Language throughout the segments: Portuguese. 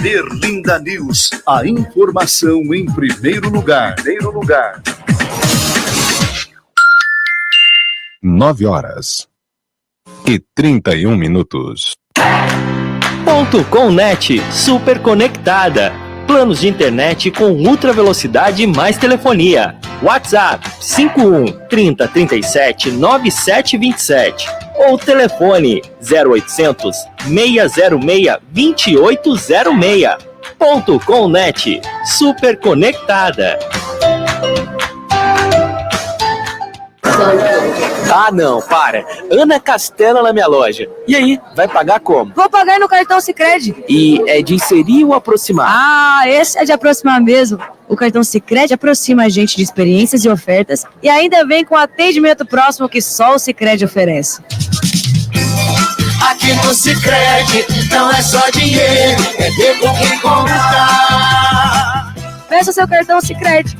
Berlinda News, a informação em primeiro lugar. 9h31. .com.net, super conectada. Planos de internet com ultra velocidade mais telefonia. WhatsApp 51 30 37 9727 ou telefone 0800 606 2806. .com.net, super conectada. Ah, não, para. Ana Castela na minha loja. E aí, vai pagar como? Vou pagar no cartão Sicredi. E é de inserir ou aproximar? Ah, esse é de aproximar mesmo. O cartão Sicredi aproxima a gente de experiências e ofertas e ainda vem com atendimento próximo que só o Sicredi oferece. Aqui no Sicredi não é só dinheiro, é ver com quem contar. Peça seu cartão Sicredi.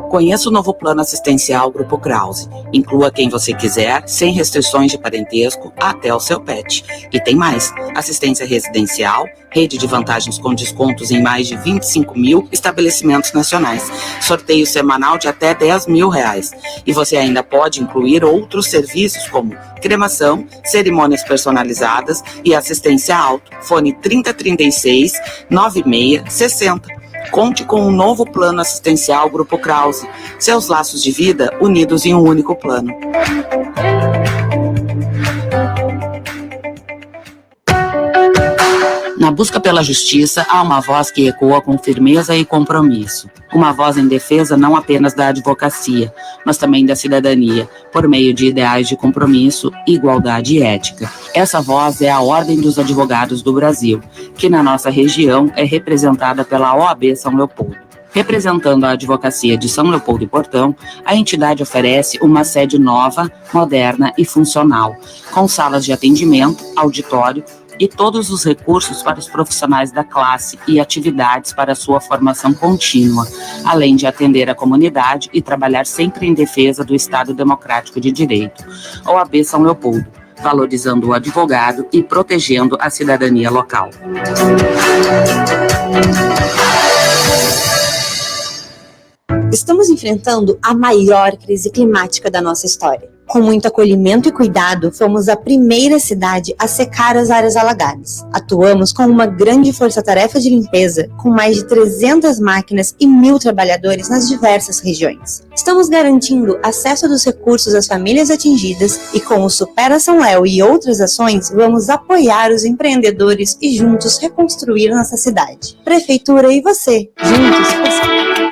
Conheça o novo plano assistencial Grupo Krause. Inclua quem você quiser, sem restrições de parentesco, até o seu pet. E tem mais: assistência residencial, rede de vantagens com descontos em mais de 25 mil estabelecimentos nacionais, sorteio semanal de até R$10 mil. E você ainda pode incluir outros serviços como cremação, cerimônias personalizadas e assistência auto. Fone 3036 9660. Conte com um novo plano assistencial Grupo Krause. Seus laços de vida unidos em um único plano. Na busca pela justiça, há uma voz que ecoa com firmeza e compromisso. Uma voz em defesa não apenas da advocacia, mas também da cidadania, por meio de ideais de compromisso, igualdade e ética. Essa voz é a Ordem dos Advogados do Brasil, que na nossa região é representada pela OAB São Leopoldo. Representando a advocacia de São Leopoldo e Portão, a entidade oferece uma sede nova, moderna e funcional, com salas de atendimento, auditório e todos os recursos para os profissionais da classe e atividades para sua formação contínua, além de atender a comunidade e trabalhar sempre em defesa do Estado Democrático de Direito. OAB São Leopoldo, valorizando o advogado e protegendo a cidadania local. Estamos enfrentando a maior crise climática da nossa história. Com muito acolhimento e cuidado, fomos a primeira cidade a secar as áreas alagadas. Atuamos com uma grande força-tarefa de limpeza, com mais de 300 máquinas e 1.000 trabalhadores nas diversas regiões. Estamos garantindo acesso dos recursos às famílias atingidas e com o Supera São Léo e outras ações, vamos apoiar os empreendedores e juntos reconstruir nossa cidade. Prefeitura e você, juntos.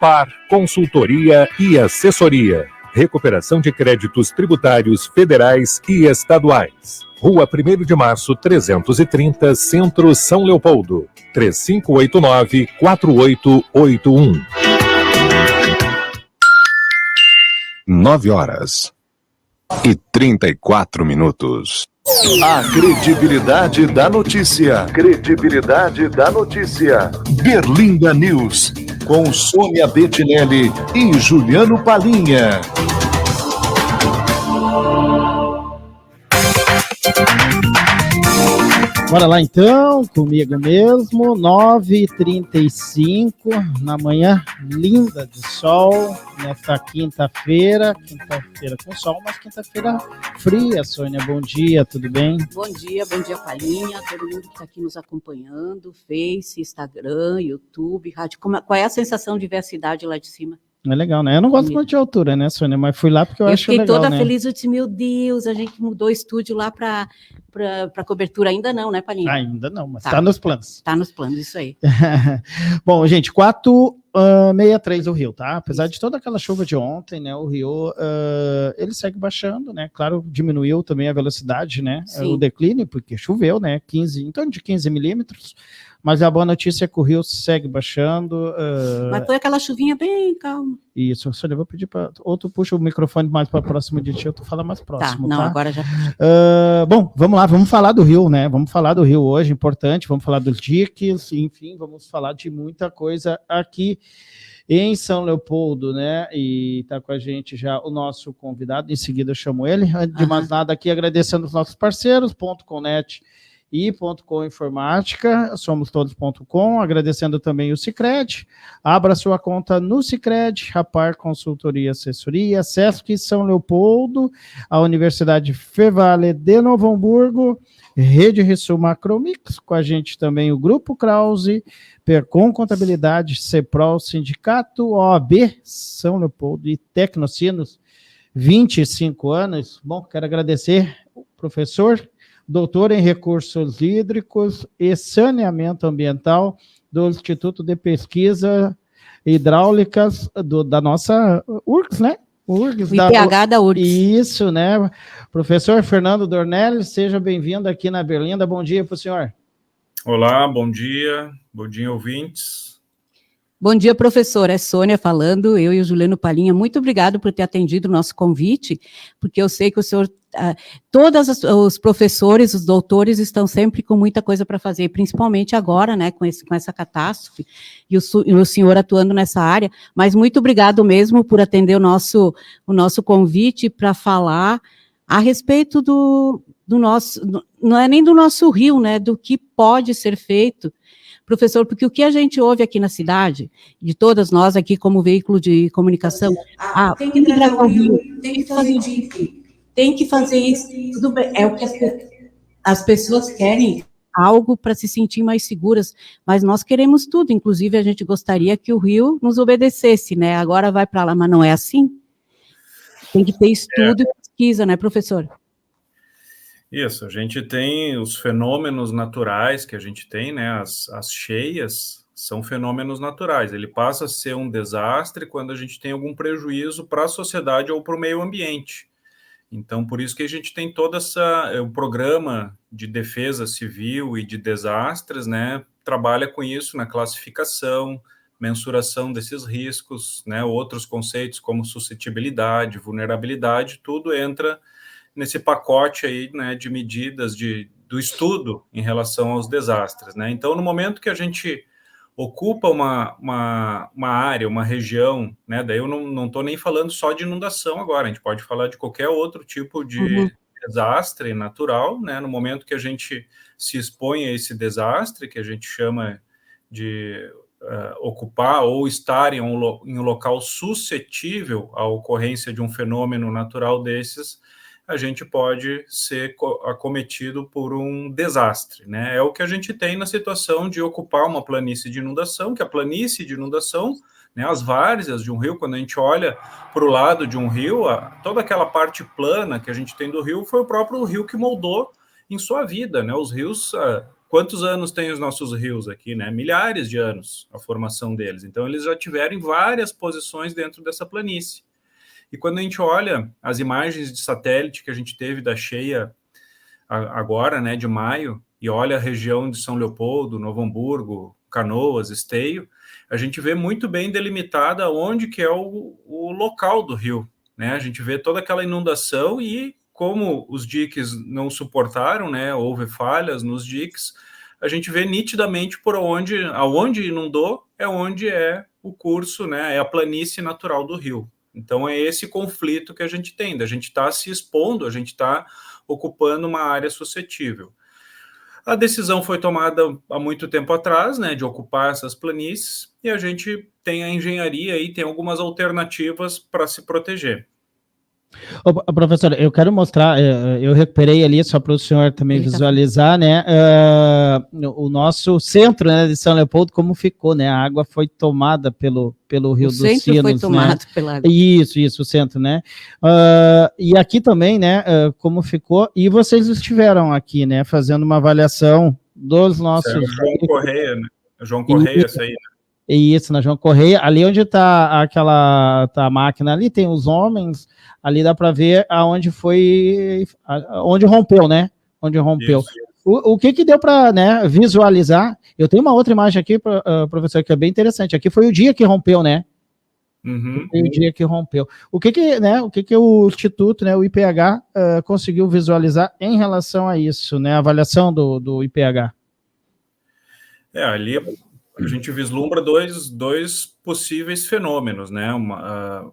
Par Consultoria e Assessoria. Recuperação de créditos tributários federais e estaduais. Rua 1º de Março, 330, Centro São Leopoldo. 3589-4881. 9h34. A credibilidade da notícia. Credibilidade da notícia. Berlinda News. Com Sônia Bettinelli e Juliano Palinha. Bora lá então, comigo mesmo, 9h35, na manhã linda de sol, nesta quinta-feira com sol, mas quinta-feira fria. Sônia, bom dia, tudo bem? Bom dia Palinha, todo mundo que está aqui nos acompanhando, Face, Instagram, YouTube, rádio. Qual é a sensação de ver a cidade lá de cima? É legal, né? Eu não gosto muito de altura, né, Sônia? Mas fui lá porque eu acho legal, né? Eu fiquei toda feliz, eu disse, meu Deus, a gente mudou o estúdio lá para cobertura. Ainda não, né, Palinha? Ainda não, mas tá nos planos. Tá nos planos, isso aí. Bom, gente, 4,63 do Rio, tá? Apesar de toda aquela chuva de ontem, né, o Rio, ele segue baixando, né? Claro, diminuiu também a velocidade, né? O declínio, porque choveu, né? Em torno de 15 milímetros. Mas a boa notícia é que o Rio segue baixando. Mas foi aquela chuvinha bem calma. Isso, Sônia, eu vou pedir para... Ou tu puxa o microfone mais para próximo de ti, ou tu fala mais próximo, tá? Agora já... Bom, vamos lá, vamos falar do Rio, né? Vamos falar do Rio hoje, importante, vamos falar dos diques, enfim, vamos falar de muita coisa aqui em São Leopoldo, né? E tá com a gente já o nosso convidado, em seguida eu chamo ele. Antes de mais nada aqui, agradecendo os nossos parceiros, .com.net e .com Informática, somos todos.com, agradecendo também o Sicredi. Abra sua conta no Sicredi, a Par Consultoria e Assessoria, Sesc São Leopoldo, a Universidade Fevale de Novo Hamburgo, Rede Rissul Macromix, com a gente também o Grupo Krause, Percom Contabilidade, Ceprol, Sindicato, OAB São Leopoldo e Tecnocinos, 25 anos. Bom, quero agradecer o professor doutor em Recursos Hídricos e Saneamento Ambiental do Instituto de Pesquisa Hidráulicas da nossa URGS, né? URGS, o IPH da URGS. Isso, né? Professor Fernando Dornelles, seja bem-vindo aqui na Berlinda. Bom dia para o senhor. Olá, bom dia ouvintes. Bom dia, professor. É Sônia falando, eu e o Juliano Palinha. Muito obrigado por ter atendido o nosso convite, porque eu sei que o senhor, todos os professores, os doutores estão sempre com muita coisa para fazer, principalmente agora, né, com essa catástrofe, e o senhor atuando nessa área. Mas muito obrigado mesmo por atender o nosso convite para falar a respeito do nosso, não é nem do nosso rio, né, do que pode ser feito, professor, porque o que a gente ouve aqui na cidade, de todas nós aqui como veículo de comunicação, tem que tratar o rio, tem que fazer dique, tem que fazer isso, tudo bem, é o que as pessoas querem, algo para se sentir mais seguras, mas nós queremos tudo, inclusive a gente gostaria que o rio nos obedecesse, né, agora vai para lá, mas não é assim, tem que ter estudo e pesquisa, né, professor? Isso, a gente tem os fenômenos naturais que a gente tem, né, as cheias são fenômenos naturais, ele passa a ser um desastre quando a gente tem algum prejuízo para a sociedade ou para o meio ambiente. Então, por isso que a gente tem todo o programa de defesa civil e de desastres, né, trabalha com isso na classificação, mensuração desses riscos, né, outros conceitos como suscetibilidade, vulnerabilidade, tudo entra nesse pacote aí, né, de medidas do estudo em relação aos desastres, né? Então, no momento que a gente ocupa uma área, uma região, né, daí eu não estou nem falando só de inundação agora, a gente pode falar de qualquer outro tipo de desastre natural, né? No momento que a gente se expõe a esse desastre, que a gente chama de ocupar ou estar em um local suscetível à ocorrência de um fenômeno natural desses, a gente pode ser acometido por um desastre, né? É o que a gente tem na situação de ocupar uma planície de inundação, que a planície de inundação, né, as várzeas de um rio, quando a gente olha para o lado de um rio, toda aquela parte plana que a gente tem do rio foi o próprio rio que moldou em sua vida, né? Os rios, quantos anos tem os nossos rios aqui, né? Milhares de anos a formação deles. Então, eles já tiveram várias posições dentro dessa planície. E quando a gente olha as imagens de satélite que a gente teve da cheia agora, né, de maio, e olha a região de São Leopoldo, Novo Hamburgo, Canoas, Esteio, a gente vê muito bem delimitada onde que é o local do rio, né? A gente vê toda aquela inundação e como os diques não suportaram, né, houve falhas nos diques, a gente vê nitidamente por aonde inundou é onde é o curso, né, é a planície natural do rio. Então, é esse conflito que a gente tem, a gente está se expondo, a gente está ocupando uma área suscetível. A decisão foi tomada há muito tempo atrás, né, de ocupar essas planícies, e a gente tem a engenharia e tem algumas alternativas para se proteger. Ô, professor, eu quero mostrar, eu recuperei ali, só para o senhor também visualizar, né, o nosso centro, né, de São Leopoldo, como ficou, né, a água foi tomada pelo Rio dos Sinos. O centro foi tomado, né? Pela água. Isso, o centro, né, e aqui também, né, como ficou, e vocês estiveram aqui, né, fazendo uma avaliação dos nossos... João Correia, né, João Correia, essa aí, né? Isso, na João Correia, ali onde está a máquina, ali tem os homens, ali dá para ver aonde onde rompeu, né? Onde rompeu. O que deu para, né, visualizar? Eu tenho uma outra imagem aqui, professor, que é bem interessante. Aqui foi o dia que rompeu, né? Uhum. Foi o dia que rompeu. O que o Instituto, né, o IPH, conseguiu visualizar em relação a isso, né? A avaliação do IPH. Ali a gente vislumbra dois possíveis fenômenos, né?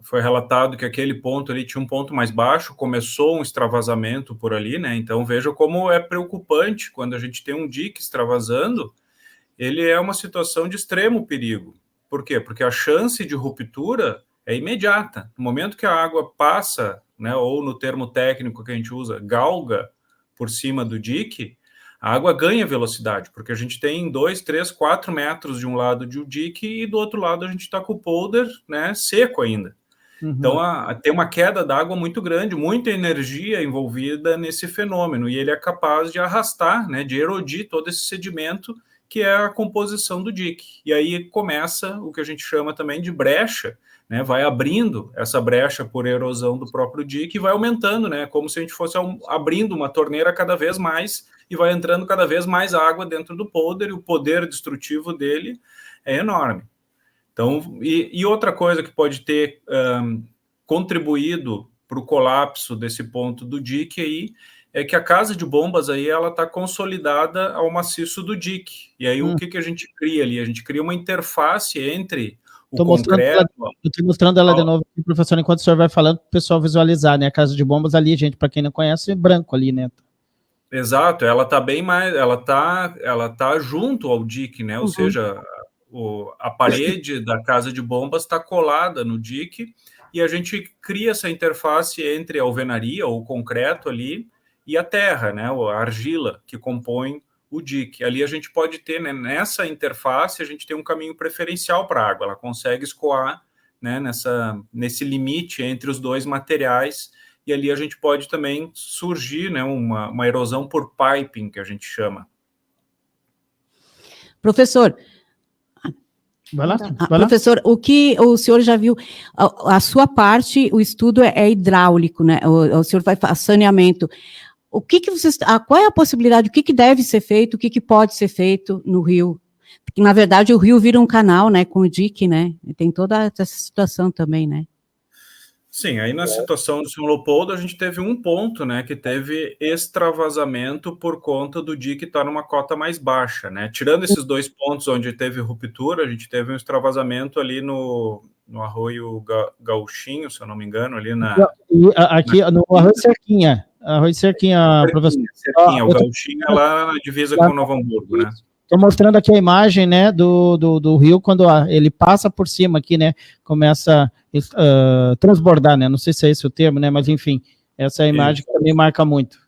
Foi relatado que aquele ponto ali tinha um ponto mais baixo, começou um extravasamento por ali, né? Então veja como é preocupante quando a gente tem um dique extravasando, ele é uma situação de extremo perigo. Por quê? Porque a chance de ruptura é imediata. No momento que a água passa, né, ou no termo técnico que a gente usa, galga por cima do dique, a água ganha velocidade, porque a gente tem 2, 3, 4 metros de um lado de um dique e do outro lado a gente está com o polder, né, seco ainda. Uhum. Então, tem uma queda d'água muito grande, muita energia envolvida nesse fenômeno, e ele é capaz de arrastar, né, de erodir todo esse sedimento que é a composição do dique. E aí começa o que a gente chama também de brecha, né, vai abrindo essa brecha por erosão do próprio dique e vai aumentando, né, como se a gente fosse abrindo uma torneira cada vez mais e vai entrando cada vez mais água dentro do polder, e o poder destrutivo dele é enorme. Então, e outra coisa que pode ter contribuído para o colapso desse ponto do dique aí, é que a casa de bombas aí, ela está consolidada ao maciço do dique. E aí o que a gente cria ali? A gente cria uma interface entre o concreto... Eu estou mostrando ela de novo, professor, enquanto o senhor vai falando, para o pessoal visualizar, né? A casa de bombas ali, gente, para quem não conhece, é branco ali, né? Exato, ela está bem mais, ela tá junto ao dique, né? Ou seja, a parede da casa de bombas está colada no dique e a gente cria essa interface entre a alvenaria, ou o concreto ali, e a terra, né? A argila que compõe o dique. Ali a gente pode ter, né, nessa interface, a gente tem um caminho preferencial para a água, ela consegue escoar, né, nesse limite entre os dois materiais. E ali a gente pode também surgir, né, uma erosão por piping, que a gente chama. Professor, vai lá. Professor, o que o senhor já viu, a sua parte, o estudo é hidráulico, né? O senhor vai fazer saneamento. O que vocês, qual é a possibilidade, o que deve ser feito, o que pode ser feito no rio? Porque, na verdade, o rio vira um canal, né, com o dique, né? E tem toda essa situação também, né? Sim, aí na situação do São Leopoldo, a gente teve um ponto, né, que teve extravasamento por conta do dique estar numa cota mais baixa, né? Tirando esses dois pontos onde teve ruptura, a gente teve um extravasamento ali no Arroio Gauchinho, se eu não me engano, ali aqui no Arroio Cerquinha. Arroio Cerquinha, professor. Cerquinha, o Gauchinho é lá na divisa com Novo Hamburgo, né? Estou mostrando aqui a imagem, né, do rio, quando ele passa por cima aqui, né, começa a transbordar, né, não sei se é esse o termo, né, mas enfim, Essa é a imagem que também marca muito.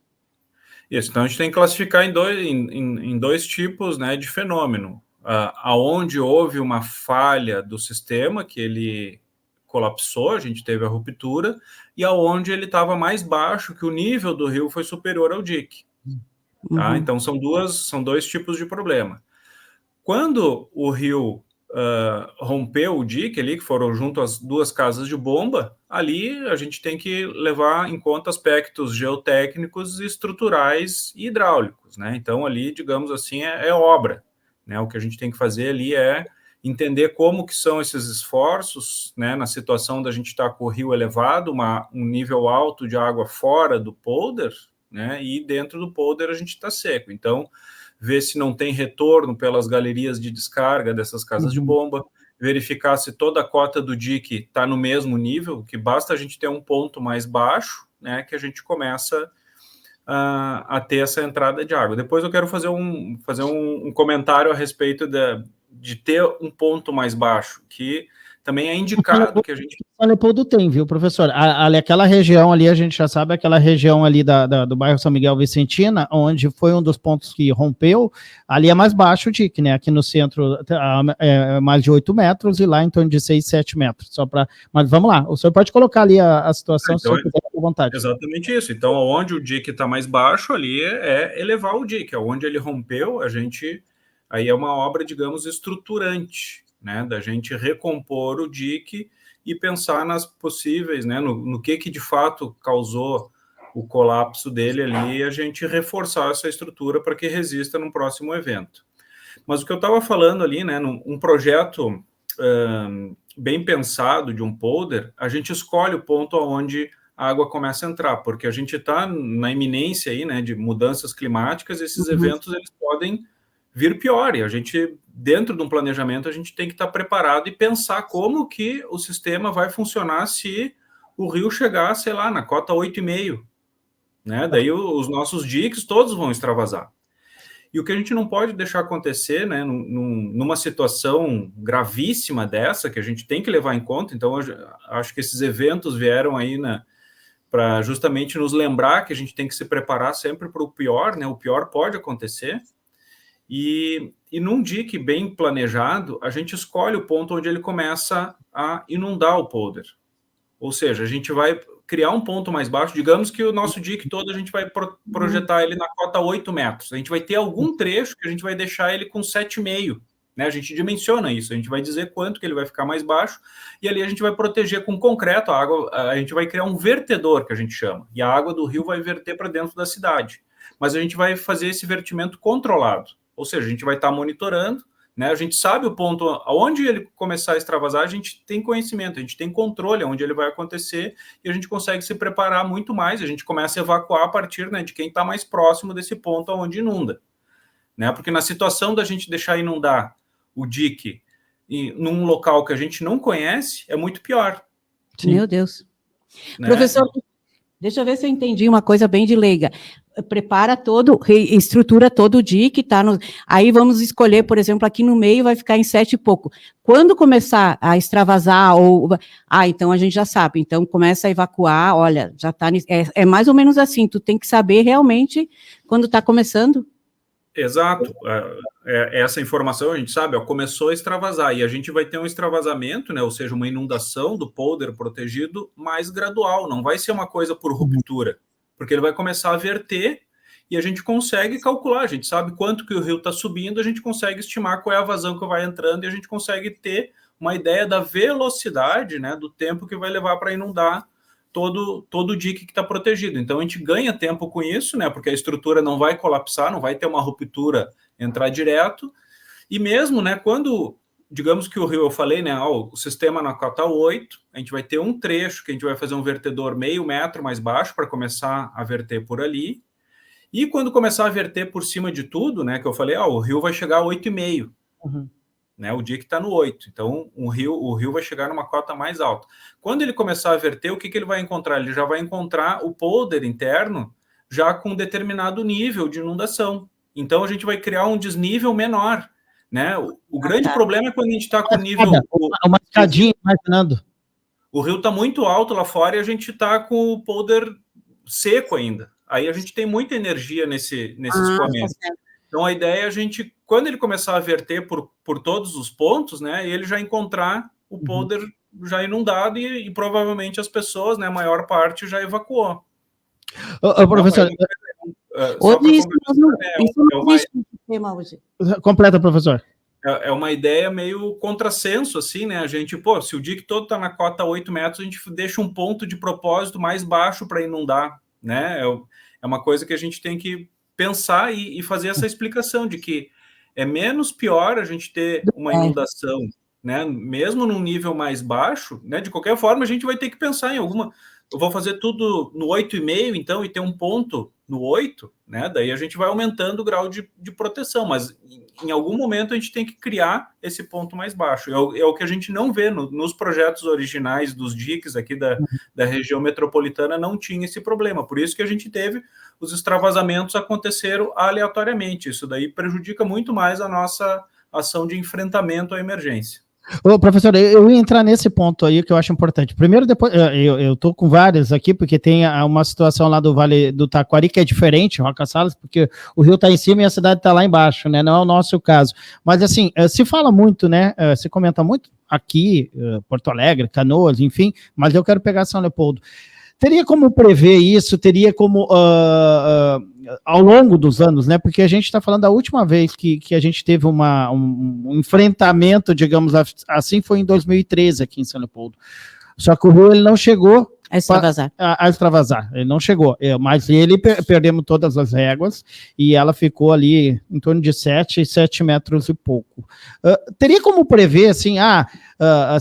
Isso, então a gente tem que classificar em dois tipos, né, de fenômeno. Aonde houve uma falha do sistema, que ele colapsou, a gente teve a ruptura, e aonde ele estava mais baixo, que o nível do rio foi superior ao dique. Tá? Então são dois tipos de problema. Quando o rio rompeu o dique ali, que foram junto às duas casas de bomba, ali a gente tem que levar em conta aspectos geotécnicos, estruturais e hidráulicos, né? Então ali, digamos assim, é obra, né? O que a gente tem que fazer ali é entender como que são esses esforços, né? Na situação da gente estar com o rio elevado, um nível alto de água fora do polder, né? E dentro do polder a gente está seco. Então, ver se não tem retorno pelas galerias de descarga dessas casas de bomba, verificar se toda a cota do dique está no mesmo nível, que basta a gente ter um ponto mais baixo, né, que a gente começa a ter essa entrada de água. Depois eu quero fazer um comentário a respeito de ter um ponto mais baixo, que também é indicado que a gente... São Leopoldo tem, viu, professor? Aquela região ali, a gente já sabe, aquela região ali do bairro São Miguel Vicentina, onde foi um dos pontos que rompeu, ali é mais baixo o dique, né? Aqui no centro é mais de 8 metros e lá em torno de 6, 7 metros. Mas vamos lá, o senhor pode colocar ali a situação, então, se o senhor quiser, à vontade. Exatamente isso. Então, onde o dique está mais baixo, ali é elevar o dique. Onde ele rompeu, aí é uma obra, digamos, estruturante, né, da gente recompor o dique e pensar nas possíveis, né, no que de fato causou o colapso dele ali, e a gente reforçar essa estrutura para que resista no próximo evento. Mas o que eu estava falando ali, né, um projeto bem pensado de um polder, a gente escolhe o ponto onde a água começa a entrar, porque a gente está na iminência aí, né, de mudanças climáticas, esses eventos eles podem vir pior, e a gente, dentro de um planejamento, a gente tem que estar preparado e pensar como que o sistema vai funcionar se o rio chegar, sei lá, na cota 8,5, né? Daí os nossos diques todos vão extravasar. E o que a gente não pode deixar acontecer, né, numa situação gravíssima dessa, que a gente tem que levar em conta, então acho que esses eventos vieram aí, né, para justamente nos lembrar que a gente tem que se preparar sempre para o pior, né? O pior pode acontecer. E num dique bem planejado, a gente escolhe o ponto onde ele começa a inundar o polder. Ou seja, a gente vai criar um ponto mais baixo, digamos que o nosso dique todo a gente vai projetar ele na cota 8 metros. A gente vai ter algum trecho que a gente vai deixar ele com 7,5, né? A gente dimensiona isso, a gente vai dizer quanto que ele vai ficar mais baixo, e ali a gente vai proteger com concreto a água, a gente vai criar um vertedor, que a gente chama, e a água do rio vai verter para dentro da cidade. Mas a gente vai fazer esse vertimento controlado. Ou seja, a gente vai estar monitorando, né? A gente sabe o ponto aonde ele começar a extravasar, a gente tem conhecimento, a gente tem controle onde ele vai acontecer e a gente consegue se preparar muito mais. A gente começa a evacuar a partir, né, de quem está mais próximo desse ponto onde inunda, né? Porque na situação da gente deixar inundar o dique num local que a gente não conhece, é muito pior. Sim. Meu Deus. Né? Professor, deixa eu ver se eu entendi uma coisa bem de leiga. Prepara estrutura todo o dique, tá? Aí vamos escolher, por exemplo, aqui no meio vai ficar em 7 e pouco. Quando começar a extravasar, então a gente já sabe, então começa a evacuar, olha, já tá, é mais ou menos assim, tu tem que saber realmente quando está começando. Exato, essa informação a gente sabe, começou a extravasar, e a gente vai ter um extravasamento, né, ou seja, uma inundação do polder protegido mais gradual, não vai ser uma coisa por ruptura, porque ele vai começar a verter e a gente consegue calcular, a gente sabe quanto que o rio está subindo, a gente consegue estimar qual é a vazão que vai entrando e a gente consegue ter uma ideia da velocidade, né, do tempo que vai levar para inundar todo o dique que está protegido. Então a gente ganha tempo com isso, né, porque a estrutura não vai colapsar, não vai ter uma ruptura entrar direto, e mesmo, né, quando, digamos que o rio, eu falei, né, o sistema na cota 8, a gente vai ter um trecho que a gente vai fazer um vertedor meio metro mais baixo para começar a verter por ali, e quando começar a verter por cima de tudo, né, que eu falei, o rio vai chegar a 8,5, né, o dique está no 8, então o rio vai chegar numa cota mais alta. Quando ele começar a verter, o que ele vai encontrar? Ele já vai encontrar o polder interno já com um determinado nível de inundação, então a gente vai criar um desnível menor, né? O grande problema é quando a gente está com o nível... Uma escadinha, imaginando. O rio está muito alto lá fora e a gente está com o polder seco ainda. Aí a gente tem muita energia nesse escoamento. Então, a ideia é a gente, quando ele começar a verter por todos os pontos, né, ele já encontrar o polder já inundado e provavelmente as pessoas, né, a maior parte já evacuou. Professor... Completa, professor. É uma ideia meio contrassenso, assim, né? A gente, se o dique todo está na cota 8 metros, a gente deixa um ponto de propósito mais baixo para inundar, né? É uma coisa que a gente tem que pensar e fazer essa explicação de que é menos pior a gente ter uma inundação, né? Mesmo num nível mais baixo, né? De qualquer forma, a gente vai ter que pensar em alguma... Eu vou fazer tudo no 8,5, então, e ter um ponto no 8, né? Daí a gente vai aumentando o grau de proteção, mas em algum momento a gente tem que criar esse ponto mais baixo. É o que a gente não vê nos projetos originais dos diques aqui da região metropolitana, não tinha esse problema. Por isso que a gente teve os extravasamentos aconteceram aleatoriamente. Isso daí prejudica muito mais a nossa ação de enfrentamento à emergência. Ô, professor, eu ia entrar nesse ponto aí que eu acho importante. Primeiro, depois, eu tô com várias aqui, porque tem uma situação lá do Vale do Taquari que é diferente, Roca Salas, porque o rio está em cima e a cidade está lá embaixo, né? Não é o nosso caso. Mas, assim, se fala muito, né? Se comenta muito aqui, Porto Alegre, Canoas, enfim, mas eu quero pegar São Leopoldo. Teria como prever isso? Teria como, ao longo dos anos, né? Porque a gente está falando da última vez que a gente teve um enfrentamento, digamos assim, foi em 2013 aqui em São Leopoldo. Só que o rio ele não chegou a extravasar. A extravasar, ele não chegou. Mas ele perdemos todas as réguas e ela ficou ali em torno de 7 metros e pouco. Teria como prever, assim,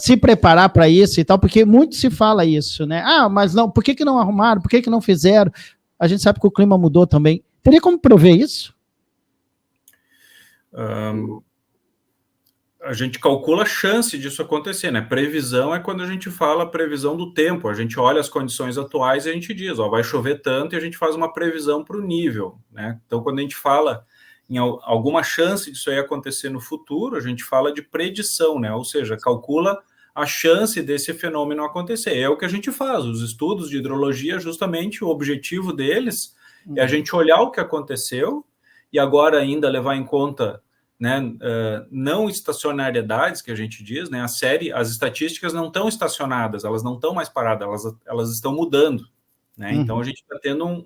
se preparar para isso e tal, porque muito se fala isso, né? Mas não, por que não arrumaram? Por que não fizeram? A gente sabe que o clima mudou também. Teria como prever isso? A gente calcula a chance disso acontecer, né? Previsão é quando a gente fala previsão do tempo. A gente olha as condições atuais e a gente diz, vai chover tanto e a gente faz uma previsão para o nível, né? Então, quando a gente fala em alguma chance disso aí acontecer no futuro, a gente fala de predição, né? Ou seja, calcula a chance desse fenômeno acontecer. É o que a gente faz. Os estudos de hidrologia, justamente, o objetivo deles é a gente olhar o que aconteceu e agora ainda levar em conta, né, não estacionariedades, que a gente diz, né? As estatísticas não estão estacionadas, elas não estão mais paradas, elas estão mudando, né? Então, a gente está tendo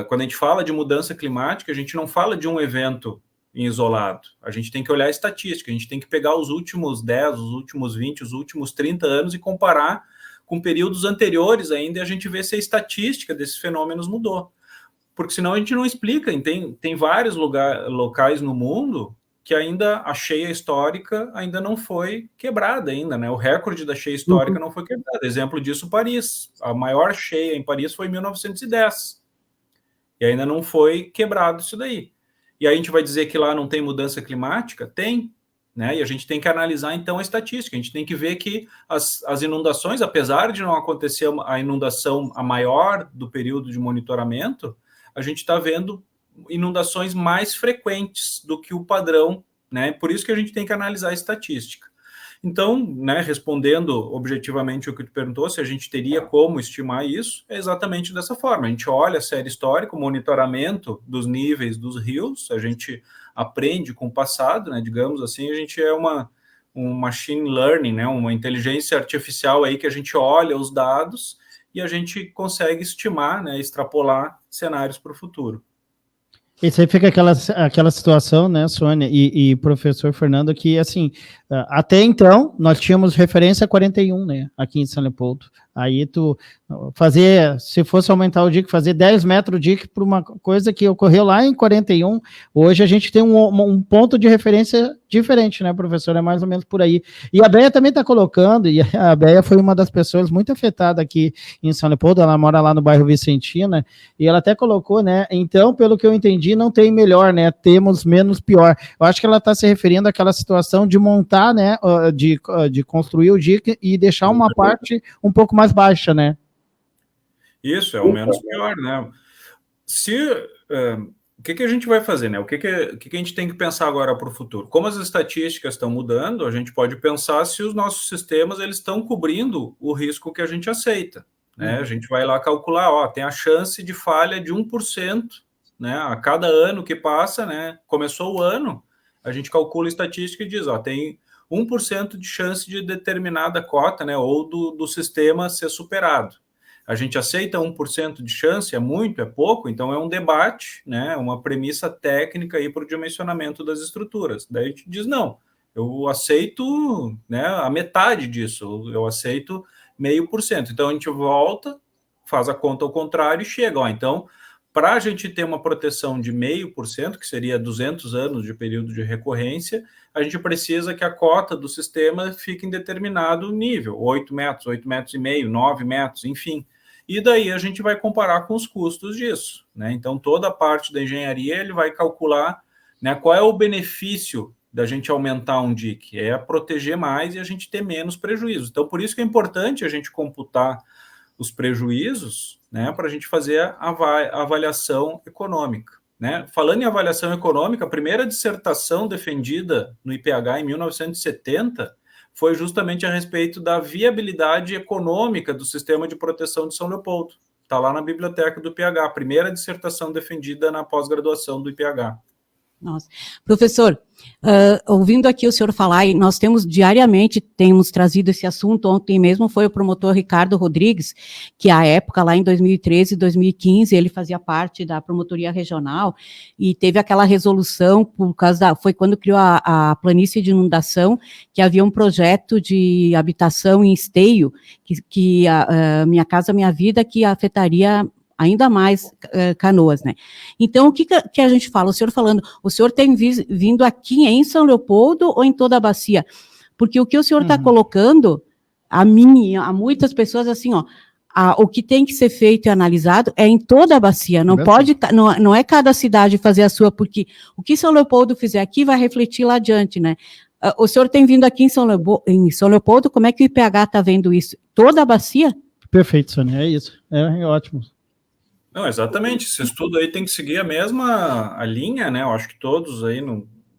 quando a gente fala de mudança climática, a gente não fala de um evento isolado. A gente tem que olhar a estatística, a gente tem que pegar os últimos 10, os últimos 20, os últimos 30 anos e comparar com períodos anteriores ainda e a gente vê se a estatística desses fenômenos mudou. Porque senão a gente não explica. Tem vários locais no mundo que ainda a cheia histórica ainda não foi quebrada ainda, né? O recorde da cheia histórica não foi quebrado. Exemplo disso, Paris. A maior cheia em Paris foi em 1910. E ainda não foi quebrado isso daí. E aí a gente vai dizer que lá não tem mudança climática? Tem, né? E a gente tem que analisar, então, a estatística. A gente tem que ver que as inundações, apesar de não acontecer a inundação a maior do período de monitoramento, a gente está vendo inundações mais frequentes do que o padrão, né? Por isso que a gente tem que analisar a estatística. Então, né, respondendo objetivamente o que tu perguntou, se a gente teria como estimar isso, é exatamente dessa forma. A gente olha a série histórica, o monitoramento dos níveis dos rios, a gente aprende com o passado, né, digamos assim, a gente é um machine learning, né, uma inteligência artificial aí que a gente olha os dados e a gente consegue estimar, né, extrapolar cenários para o futuro. Isso aí fica aquela situação, né, Sônia e professor Fernando, que, assim, até então, nós tínhamos referência a 41, né, aqui em São Leopoldo. Aí se fosse aumentar o dique, fazer 10 metros o dique por uma coisa que ocorreu lá em 41, hoje a gente tem um ponto de referência diferente, né, professor? É mais ou menos por aí. E a Béia também está colocando, e a Béia foi uma das pessoas muito afetadas aqui em São Leopoldo, ela mora lá no bairro Vicentina, e ela até colocou, né, então, pelo que eu entendi, não tem melhor, né, temos menos pior. Eu acho que ela está se referindo àquela situação de montar, né, de construir o dique e deixar uma parte um pouco mais baixa, né? Isso, é o menos pior, né? O que a gente vai fazer, né? O que a gente tem que pensar agora para o futuro? Como as estatísticas estão mudando, a gente pode pensar se os nossos sistemas eles estão cobrindo o risco que a gente aceita, né? A gente vai lá calcular, ó, tem a chance de falha de 1%, né? A cada ano que passa, né? Começou o ano, a gente calcula a estatística e diz, ó, tem 1% de chance de determinada cota, né? Ou do sistema ser superado. A gente aceita 1% de chance, é muito, é pouco, então é um debate, né? Uma premissa técnica aí para o dimensionamento das estruturas. Daí a gente diz, não, eu aceito, né, a metade disso, eu aceito 0,5%. Então a gente volta, faz a conta ao contrário e chega, ó, então, para a gente ter uma proteção de 0,5%, que seria 200 anos de período de recorrência, a gente precisa que a cota do sistema fique em determinado nível, 8 metros, 8,5 metros, 9 metros, enfim. E daí a gente vai comparar com os custos disso, né? Então, toda a parte da engenharia, ele vai calcular, né, qual é o benefício da gente aumentar um DIC, é proteger mais e a gente ter menos prejuízos. Então, por isso que é importante a gente computar os prejuízos, né, para a gente fazer a avaliação econômica, né? Falando em avaliação econômica, a primeira dissertação defendida no IPH em 1970 foi justamente a respeito da viabilidade econômica do sistema de proteção de São Leopoldo. Está lá na biblioteca do IPH, a primeira dissertação defendida na pós-graduação do IPH. Nossa. Professor, ouvindo aqui o senhor falar, e nós temos diariamente, temos trazido esse assunto, ontem mesmo foi o promotor Ricardo Rodrigues, que à época, lá em 2013 e 2015, ele fazia parte da promotoria regional, e teve aquela resolução, por causa foi quando criou a planície de inundação, que havia um projeto de habitação em Esteio, que a Minha Casa Minha Vida, que afetaria ainda mais Canoas, né? Então, o que a gente fala? O senhor falando, o senhor tem vindo aqui em São Leopoldo ou em toda a bacia? Porque o que o senhor está colocando, a mim, a muitas pessoas, assim, ó, o que tem que ser feito e analisado é em toda a bacia, não pode, não é cada cidade fazer a sua, porque o que São Leopoldo fizer aqui vai refletir lá adiante, né? O senhor tem vindo aqui em São Leopoldo, como é que o IPH está vendo isso? Toda a bacia? Perfeito, Sônia, é isso, é ótimo. Não, exatamente, esse estudo aí tem que seguir a mesma linha, né? Eu acho que todos aí,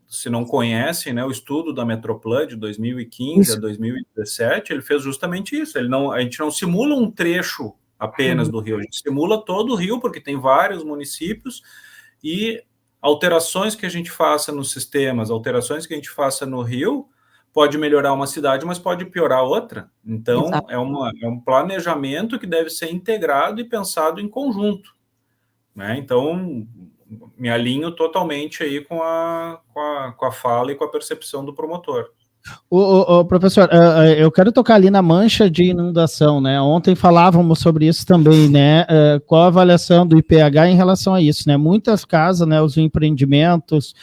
se não conhecem, né, o estudo da Metroplan de 2015 a 2017, ele fez justamente isso. A gente não simula um trecho apenas do rio, a gente simula todo o rio, porque tem vários municípios, e alterações que a gente faça nos sistemas, alterações que a gente faça no rio, pode melhorar uma cidade, mas pode piorar outra. Então, é um planejamento que deve ser integrado e pensado em conjunto, né? Então, me alinho totalmente aí com a fala e com a percepção do promotor. Professor, eu quero tocar ali na mancha de inundação, né? Ontem falávamos sobre isso também, né? Qual a avaliação do IPH em relação a isso, né? Muitas casas, né? Os empreendimentos,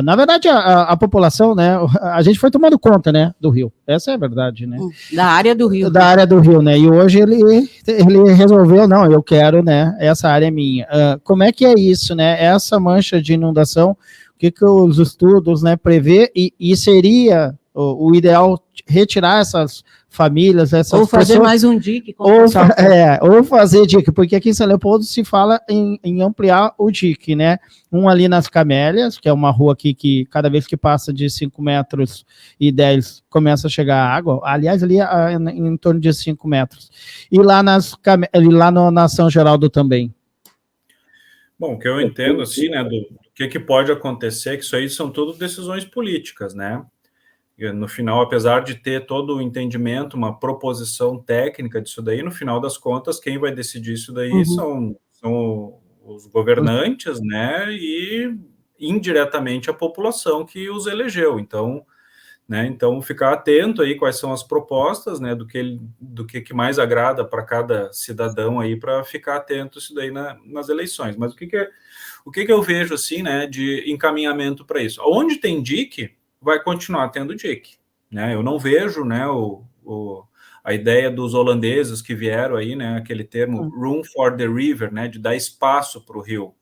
na verdade, a população, né? A gente foi tomando conta, né? Do rio. Essa é a verdade, né? Da área do rio. Da área do rio, né? E hoje ele resolveu, não, eu quero, né? Essa área é minha. Como é que é isso, né? Essa mancha de inundação, o que os estudos, né, prevê e seria o ideal retirar essas famílias, essas ou fazer pessoas, mais um DIC. Ou fazer DIC, porque aqui em São Leopoldo se fala em ampliar o DIC, né? Um ali nas Camélias, que é uma rua aqui que cada vez que passa de 5 metros e 10 começa a chegar água, aliás, ali em torno de 5 metros. E lá na São Geraldo também. Bom, o que eu entendo, assim, né, do que pode acontecer, que isso aí são tudo decisões políticas, né? No final, apesar de ter todo o entendimento, uma proposição técnica disso daí, no final das contas, quem vai decidir isso daí são os governantes, né, e indiretamente a população que os elegeu. Então, né, ficar atento aí quais são as propostas, né, do que mais agrada para cada cidadão aí, para ficar atento isso daí nas eleições. Mas o que eu vejo, assim, né, de encaminhamento para isso? Onde tem DIC, vai continuar tendo DIC, né? Eu não vejo, né, a ideia dos holandeses que vieram aí, né, aquele termo room for the river, né, de dar espaço para o rio.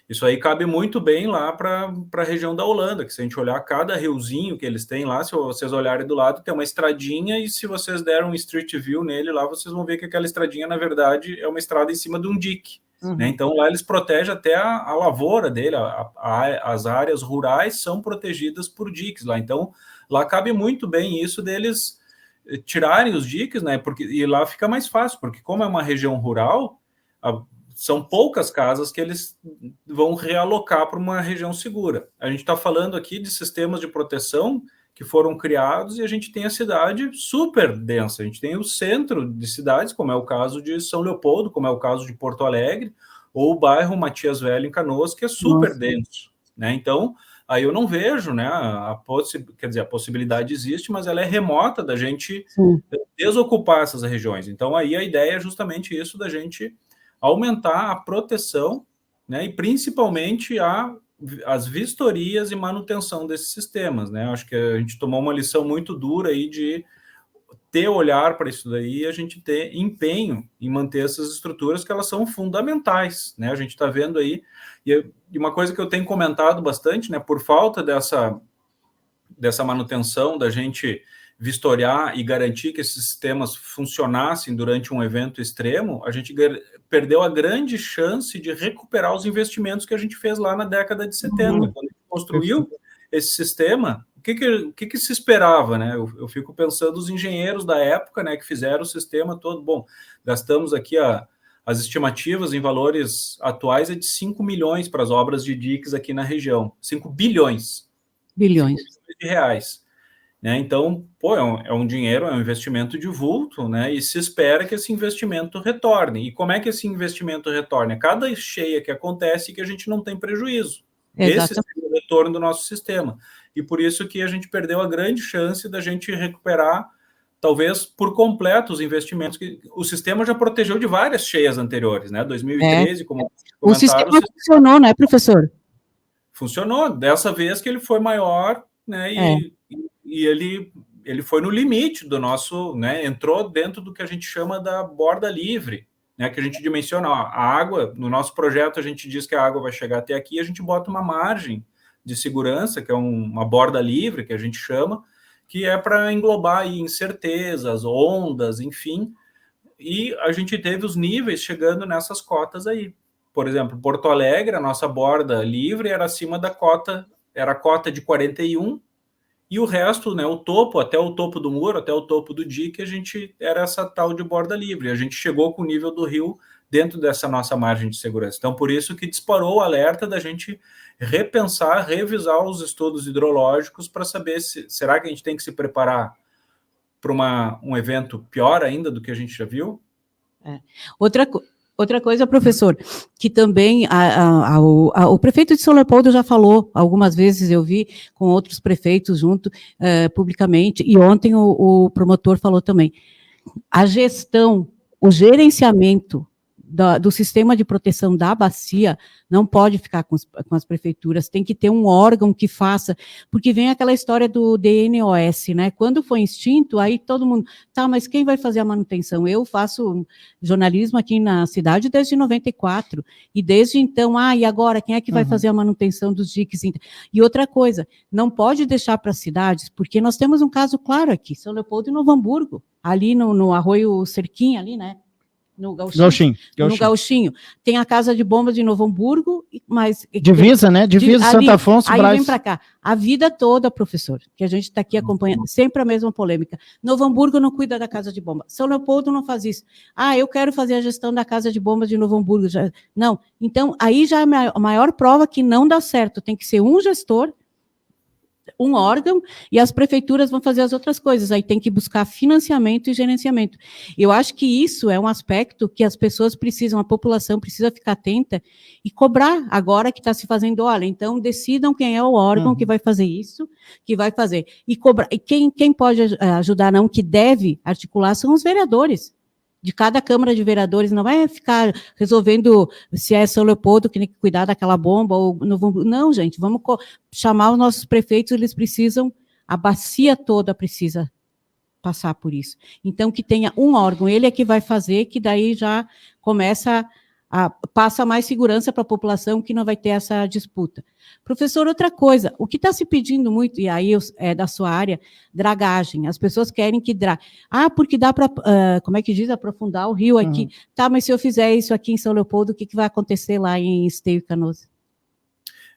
Isso aí cabe muito bem lá para a região da Holanda, que se a gente olhar cada riozinho que eles têm lá, se vocês olharem do lado, tem uma estradinha, e se vocês deram um street view nele lá, vocês vão ver que aquela estradinha, na verdade, é uma estrada em cima de um DIC. Né? Então, lá eles protegem até a lavoura dele, as áreas rurais são protegidas por DICs lá. Então, lá cabe muito bem isso deles tirarem os diques, né? E lá fica mais fácil, porque como é uma região rural, são poucas casas que eles vão realocar para uma região segura. A gente está falando aqui de sistemas de proteção que foram criados e a gente tem a cidade super densa. A gente tem o centro de cidades, como é o caso de São Leopoldo, como é o caso de Porto Alegre, ou o bairro Matias Velho, em Canoas, que é super denso, né? Então, aí eu não vejo, né? Quer dizer, a possibilidade existe, mas ela é remota da gente desocupar essas regiões. Então, aí a ideia é justamente isso, da gente aumentar a proteção, né? E principalmente as vistorias e manutenção desses sistemas, né? Acho que a gente tomou uma lição muito dura aí de ter olhar para isso daí e a gente ter empenho em manter essas estruturas, que elas são fundamentais, né? A gente está vendo aí, e uma coisa que eu tenho comentado bastante, né? Por falta dessa manutenção, da gente vistoriar e garantir que esses sistemas funcionassem durante um evento extremo, a gente perdeu a grande chance de recuperar os investimentos que a gente fez lá na década de 70, quando a gente construiu esse sistema. O que se esperava, né? Eu fico pensando os engenheiros da época, né, que fizeram o sistema todo. Bom, gastamos aqui as estimativas em valores atuais é de 5 milhões para as obras de diques aqui na região. 5 bilhões. 5 bilhões de reais. Né? Então, é um dinheiro, é um investimento de vulto, né? E se espera que esse investimento retorne. E como é que esse investimento retorna? A cada cheia que acontece que a gente não tem prejuízo. Esse é o retorno do nosso sistema. E por isso que a gente perdeu a grande chance da gente recuperar, talvez por completo, os investimentos que o sistema já protegeu de várias cheias anteriores, né? 2013, como o sistema funcionou, né, professor? Funcionou. Dessa vez que ele foi maior, né? E ele foi no limite do nosso, né? Entrou dentro do que a gente chama da borda livre, né, que a gente dimensiona a água. No nosso projeto a gente diz que a água vai chegar até aqui, a gente bota uma margem de segurança, que é uma borda livre, que a gente chama, que é para englobar aí incertezas, ondas, enfim, e a gente teve os níveis chegando nessas cotas aí. Por exemplo, Porto Alegre, a nossa borda livre era acima da cota, era a cota de 41, e o resto, né, o topo, até o topo do muro, até o topo do dique, a gente era essa tal de borda livre. A gente chegou com o nível do rio dentro dessa nossa margem de segurança. Então, por isso que disparou o alerta da gente repensar, revisar os estudos hidrológicos para saber será que a gente tem que se preparar para um evento pior ainda do que a gente já viu? Outra coisa, professor, que também o prefeito de São Leopoldo já falou algumas vezes, eu vi com outros prefeitos junto, publicamente, e ontem o promotor falou também, a gestão, o gerenciamento do sistema de proteção da bacia não pode ficar com as prefeituras, tem que ter um órgão que faça, porque vem aquela história do DNOS, né? Quando foi extinto, aí todo mundo, tá, mas quem vai fazer a manutenção? Eu faço jornalismo aqui na cidade desde 94, e desde então, e agora, quem é que vai fazer a manutenção dos diques? E outra coisa, não pode deixar para as cidades, porque nós temos um caso claro aqui, São Leopoldo e Novo Hamburgo, ali no Arroio Cerquinha, ali, né? No Gauchinho. Tem a Casa de Bombas de Novo Hamburgo, mas... Divisa, né? Divisa Santo Afonso, aí Braz. Vem para cá. A vida toda, professor, que a gente está aqui acompanhando, sempre a mesma polêmica. Novo Hamburgo não cuida da Casa de Bombas. São Leopoldo não faz isso. Eu quero fazer a gestão da Casa de Bombas de Novo Hamburgo. Não. Então, aí já é a maior prova que não dá certo. Tem que ser um gestor, um órgão, e as prefeituras vão fazer as outras coisas, aí tem que buscar financiamento e gerenciamento. Eu acho que isso é um aspecto que as pessoas precisam, a população precisa ficar atenta e cobrar, agora que está se fazendo, olha, então decidam quem é o órgão que vai fazer isso, que vai fazer, e cobrar, e quem pode ajudar, não, que deve articular são os vereadores, de cada Câmara de Vereadores, não vai ficar resolvendo se é São Leopoldo que tem que cuidar daquela bomba, ou não, gente, vamos chamar os nossos prefeitos, eles precisam, a bacia toda precisa passar por isso. Então, que tenha um órgão, ele é que vai fazer, que daí já passa mais segurança para a população, que não vai ter essa disputa. Professor, outra coisa, o que está se pedindo muito, e aí é da sua área, dragagem. As pessoas querem que porque dá para, como é que diz, aprofundar o rio aqui. Tá, mas se eu fizer isso aqui em São Leopoldo, o que vai acontecer lá em Esteio e Canoas?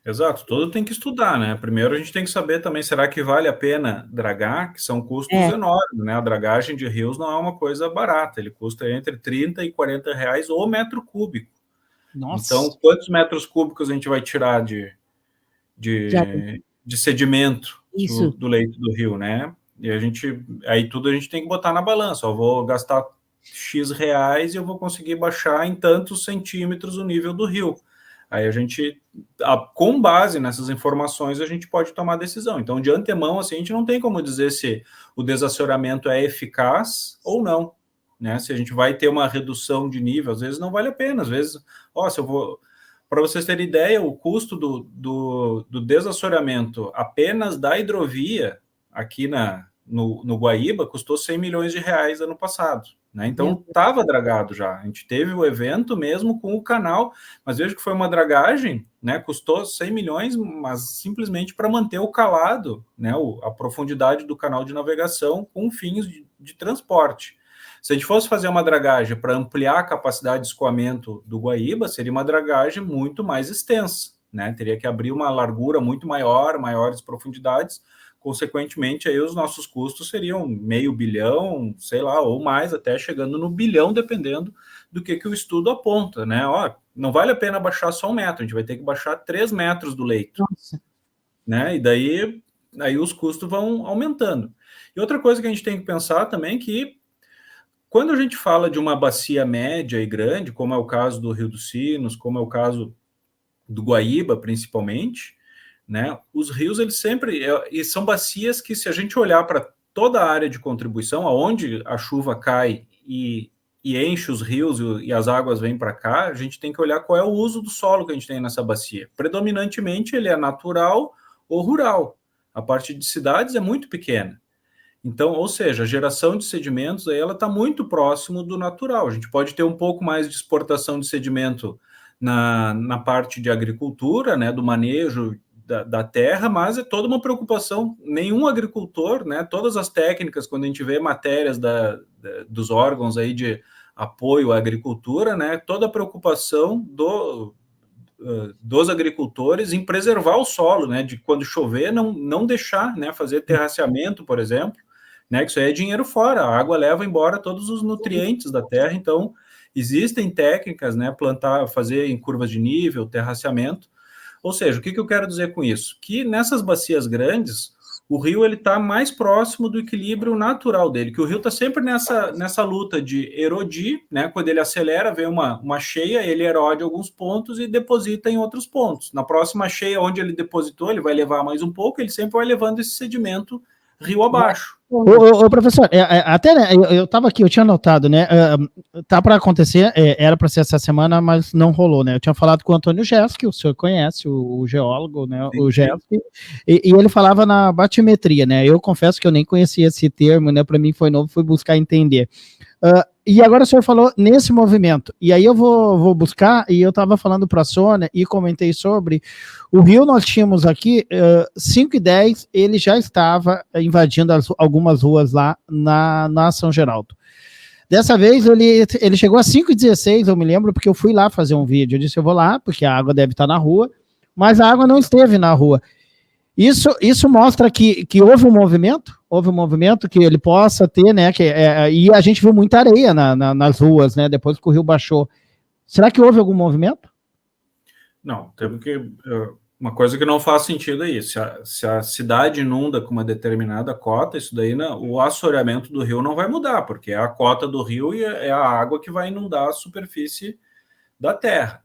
Exato, tudo tem que estudar, né? Primeiro a gente tem que saber também, será que vale a pena dragar, que são custos enormes, né? A dragagem de rios não é uma coisa barata, ele custa entre 30 e 40 reais o metro cúbico. Nossa. Então, quantos metros cúbicos a gente vai tirar de sedimento do leito do rio, né? E aí tudo a gente tem que botar na balança, eu vou gastar X reais e eu vou conseguir baixar em tantos centímetros o nível do rio. Aí a gente, com base nessas informações, a gente pode tomar decisão. Então, de antemão, assim, a gente não tem como dizer se o desassoreamento é eficaz ou não, né? Se a gente vai ter uma redução de nível, às vezes não vale a pena, às vezes, para vocês terem ideia, o custo do desassoreamento apenas da hidrovia aqui no Guaíba custou 100 milhões de reais ano passado, né? Então estava dragado já, a gente teve o evento mesmo com o canal, mas veja que foi uma dragagem, né? Custou 100 milhões, mas simplesmente para manter o calado, né? A profundidade do canal de navegação com fins de transporte. Se a gente fosse fazer uma dragagem para ampliar a capacidade de escoamento do Guaíba, seria uma dragagem muito mais extensa, né? Teria que abrir uma largura muito maior, maiores profundidades. Consequentemente, aí os nossos custos seriam $500 milhão, sei lá, ou mais, até chegando no bilhão, dependendo do que o estudo aponta, né? Não vale a pena baixar só 1 metro, a gente vai ter que baixar 3 metros do leito. Nossa. Né? E daí os custos vão aumentando. E outra coisa que a gente tem que pensar também é que quando a gente fala de uma bacia média e grande, como é o caso do Rio dos Sinos, como é o caso do Guaíba, principalmente, né? Os rios, eles sempre são bacias que, se a gente olhar para toda a área de contribuição, aonde a chuva cai e enche os rios e as águas vêm para cá, a gente tem que olhar qual é o uso do solo que a gente tem nessa bacia. Predominantemente, ele é natural ou rural. A parte de cidades é muito pequena. Então, ou seja, a geração de sedimentos aí, ela está muito próximo do natural. A gente pode ter um pouco mais de exportação de sedimento na parte de agricultura, né, do manejo da terra, mas é toda uma preocupação. Nenhum agricultor, né, todas as técnicas, quando a gente vê matérias dos órgãos aí de apoio à agricultura, né, toda a preocupação dos agricultores em preservar o solo, né, de quando chover não deixar, né, fazer terraceamento, por exemplo, né, que isso aí é dinheiro fora, a água leva embora todos os nutrientes da terra. Então existem técnicas, né, fazer em curvas de nível, terraceamento. Ou seja, o que eu quero dizer com isso? Que nessas bacias grandes, o rio está mais próximo do equilíbrio natural dele, que o rio está sempre nessa luta de erodir, né? Quando ele acelera, vem uma cheia, ele erode alguns pontos e deposita em outros pontos. Na próxima cheia, onde ele depositou, ele vai levar mais um pouco, ele sempre vai levando esse sedimento rio abaixo. Ô, professor, até né, eu estava aqui, eu tinha notado, né? Tá para acontecer, era para ser essa semana, mas não rolou, né? Eu tinha falado com o Antônio Gesk, que o senhor conhece, o geólogo, né? Sim, o Gesk, e ele falava na batimetria, né? Eu confesso que eu nem conhecia esse termo, né? Para mim foi novo, fui buscar entender. E agora o senhor falou nesse movimento, e aí eu vou buscar, e eu estava falando para a Sônia e comentei sobre o rio. Nós tínhamos aqui 5h10, ele já estava invadindo algumas ruas lá na São Geraldo. Dessa vez ele chegou a 5h16, eu me lembro, porque eu fui lá fazer um vídeo. Eu disse, eu vou lá, porque a água deve estar na rua, mas a água não esteve na rua. Isso mostra que houve um movimento que ele possa ter, né? E a gente viu muita areia nas ruas, né? Depois que o rio baixou. Será que houve algum movimento? Não, temos que. Uma coisa que não faz sentido é isso. Se a cidade inunda com uma determinada cota, isso daí, o assoreamento do rio não vai mudar, porque é a cota do rio e é a água que vai inundar a superfície da terra.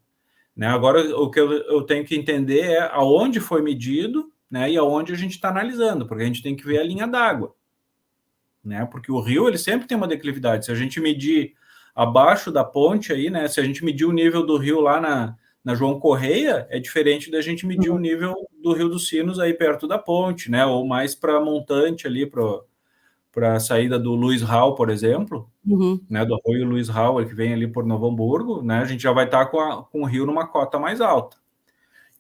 Né? Agora, o que eu tenho que entender é aonde foi medido, né, e aonde a gente está analisando, porque a gente tem que ver a linha d'água, né, porque o rio ele sempre tem uma declividade. Se a gente medir abaixo da ponte aí, né, se a gente medir o nível do rio lá na João Correia, é diferente da gente medir o nível do Rio dos Sinos aí perto da ponte, né, ou mais para montante ali, para a saída do Luiz Hall, por exemplo, né, do arroio Luiz Hall, que vem ali por Novo Hamburgo, né, a gente já vai estar com o rio numa cota mais alta.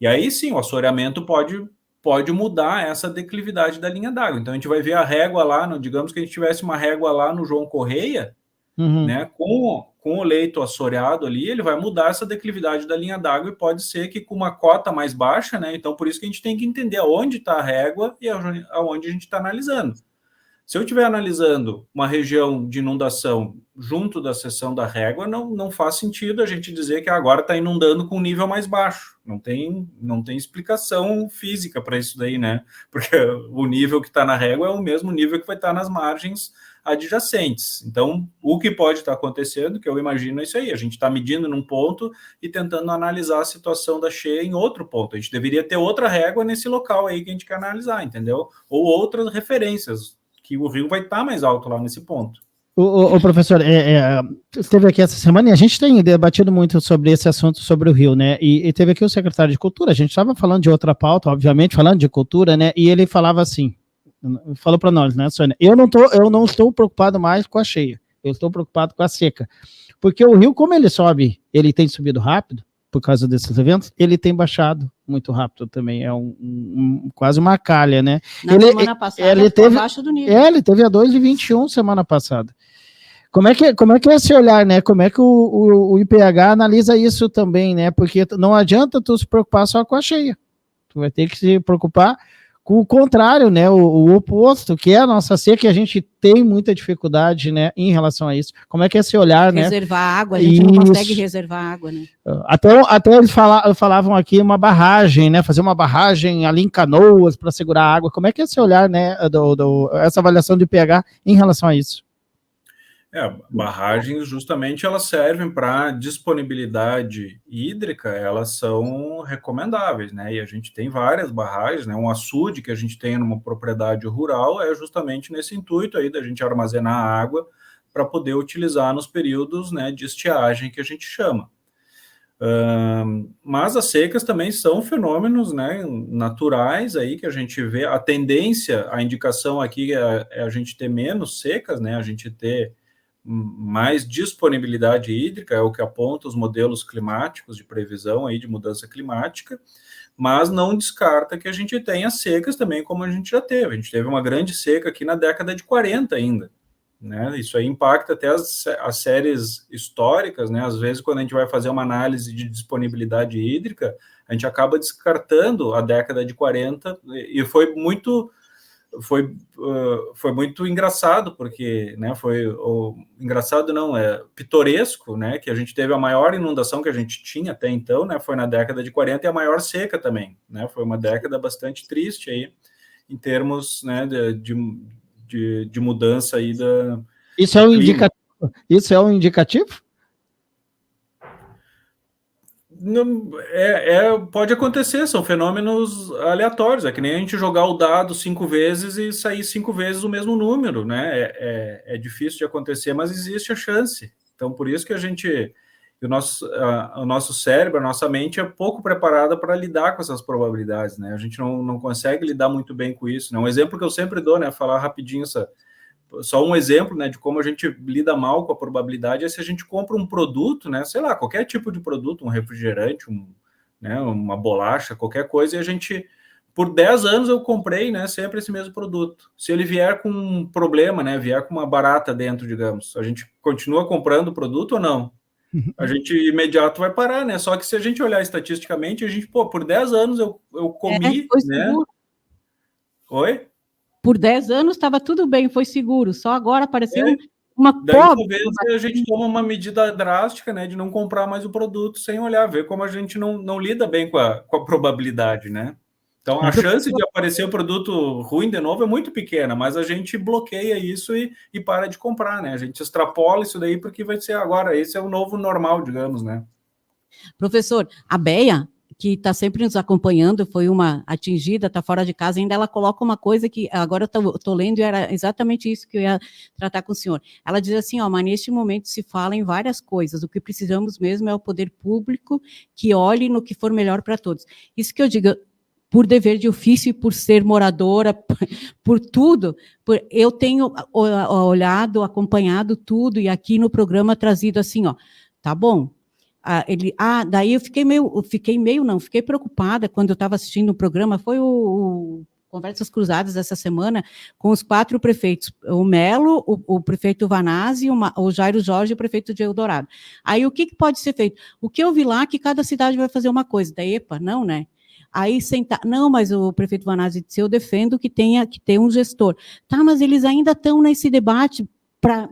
E aí sim, o assoreamento pode mudar essa declividade da linha d'água. Então a gente vai ver a régua lá, digamos que a gente tivesse uma régua lá no João Correia, né, com com o leito assoreado ali, ele vai mudar essa declividade da linha d'água e pode ser que com uma cota mais baixa, né? Então, por isso que a gente tem que entender aonde está a régua e aonde a gente está analisando. Se eu estiver analisando uma região de inundação junto da seção da régua, não faz sentido a gente dizer que agora está inundando com um nível mais baixo. Não tem explicação física para isso daí, né? Porque o nível que está na régua é o mesmo nível que vai estar nas margens adjacentes. Então, o que pode estar acontecendo, que eu imagino, é isso aí. A gente está medindo num ponto e tentando analisar a situação da cheia em outro ponto. A gente deveria ter outra régua nesse local aí que a gente quer analisar, entendeu? Ou outras referências, que o rio vai estar mais alto lá nesse ponto. O professor, esteve aqui essa semana e a gente tem debatido muito sobre esse assunto, sobre o rio, né? E teve aqui o secretário de Cultura, a gente estava falando de outra pauta, obviamente, falando de cultura, né? E ele falava assim, falou para nós, né, Sônia? Eu não estou preocupado mais com a cheia, eu estou preocupado com a seca. Porque o rio, como ele sobe, ele tem subido rápido, por causa desses eventos, ele tem baixado muito rápido também, é quase uma calha, né? Semana passada ele teve abaixo do nível. Ele teve a 2,21 semana passada. Como é que é esse olhar, né? Como é que o IPH analisa isso também, né? Porque não adianta tu se preocupar só com a cheia. Tu vai ter que se preocupar com o contrário, né? O oposto, que é a nossa seca, que a gente tem muita dificuldade, né, em relação a isso. Como é que é esse olhar, né? Reservar água, a gente não consegue reservar água, né? Até eles falavam aqui uma barragem, né? Fazer uma barragem ali em Canoas para segurar a água. Como é que é esse olhar, né? Essa avaliação do IPH em relação a isso? Barragens, justamente, elas servem para disponibilidade hídrica, elas são recomendáveis, né? E a gente tem várias barragens, né? Um açude que a gente tem numa propriedade rural é justamente nesse intuito aí da gente armazenar água para poder utilizar nos períodos, né, de estiagem que a gente chama. Mas as secas também são fenômenos, né, naturais aí que a gente vê. A tendência, a indicação aqui é a gente ter menos secas, né? A gente ter mais disponibilidade hídrica, é o que aponta os modelos climáticos de previsão aí de mudança climática, mas não descarta que a gente tenha secas também, como a gente já teve. A gente teve uma grande seca aqui na década de 40 ainda, né? Isso aí impacta até as séries históricas, né? Às vezes, quando a gente vai fazer uma análise de disponibilidade hídrica, a gente acaba descartando a década de 40, e foi muito engraçado, porque, né, engraçado não, pitoresco, né, que a gente teve a maior inundação que a gente tinha até então, né, foi na década de 40 e a maior seca também, né, foi uma década bastante triste aí, em termos, né, de mudança aí da... Isso é um indicativo? Isso é um indicativo? Não, pode acontecer, são fenômenos aleatórios, é que nem a gente jogar o dado 5 vezes e sair 5 vezes o mesmo número, né? É difícil de acontecer, mas existe a chance. Então, por isso que o nosso cérebro, a nossa mente é pouco preparada para lidar com essas probabilidades, né? A gente não consegue lidar muito bem com isso, né? Um exemplo que eu sempre dou, né? Falar rapidinho só um exemplo, né, de como a gente lida mal com a probabilidade é se a gente compra um produto, né, sei lá, qualquer tipo de produto, um refrigerante, né, uma bolacha, qualquer coisa, e a gente, por 10 anos eu comprei, né, sempre esse mesmo produto. Se ele vier com um problema, né, vier com uma barata dentro, digamos, a gente continua comprando o produto ou não? A gente imediato vai parar, né? Só que se a gente olhar estatisticamente, a gente, por 10 anos eu comi, né? Seguro. Oi? Por 10 anos estava tudo bem, foi seguro, só agora apareceu uma daí, pobre... talvez a gente toma uma medida drástica, né, de não comprar mais o produto sem olhar, ver como a gente não lida bem com a probabilidade, né? Então, a chance de aparecer o produto ruim de novo é muito pequena, mas a gente bloqueia isso e para de comprar, né? A gente extrapola isso daí porque vai ser agora, esse é o novo normal, digamos, né? Professor, a Beia, que está sempre nos acompanhando, foi uma atingida, está fora de casa, ainda ela coloca uma coisa que agora eu estou lendo e era exatamente isso que eu ia tratar com o senhor. Ela diz assim, mas neste momento se fala em várias coisas, o que precisamos mesmo é o poder público que olhe no que for melhor para todos. Isso que eu digo, por dever de ofício e por ser moradora, por tudo, eu tenho olhado, acompanhado tudo, e aqui no programa trazido assim, tá bom, daí eu fiquei preocupada quando eu estava assistindo o programa, foi conversas cruzadas essa semana com os 4 prefeitos, o Melo, o prefeito Vanazzi, o Jairo Jorge e o prefeito de Eldorado. Aí o que pode ser feito? O que eu vi lá é que cada cidade vai fazer uma coisa, da EPA, não, né? Aí sentar, não, mas o prefeito Vanazzi disse, eu defendo que tenha que ter um gestor. Tá, mas eles ainda estão nesse debate para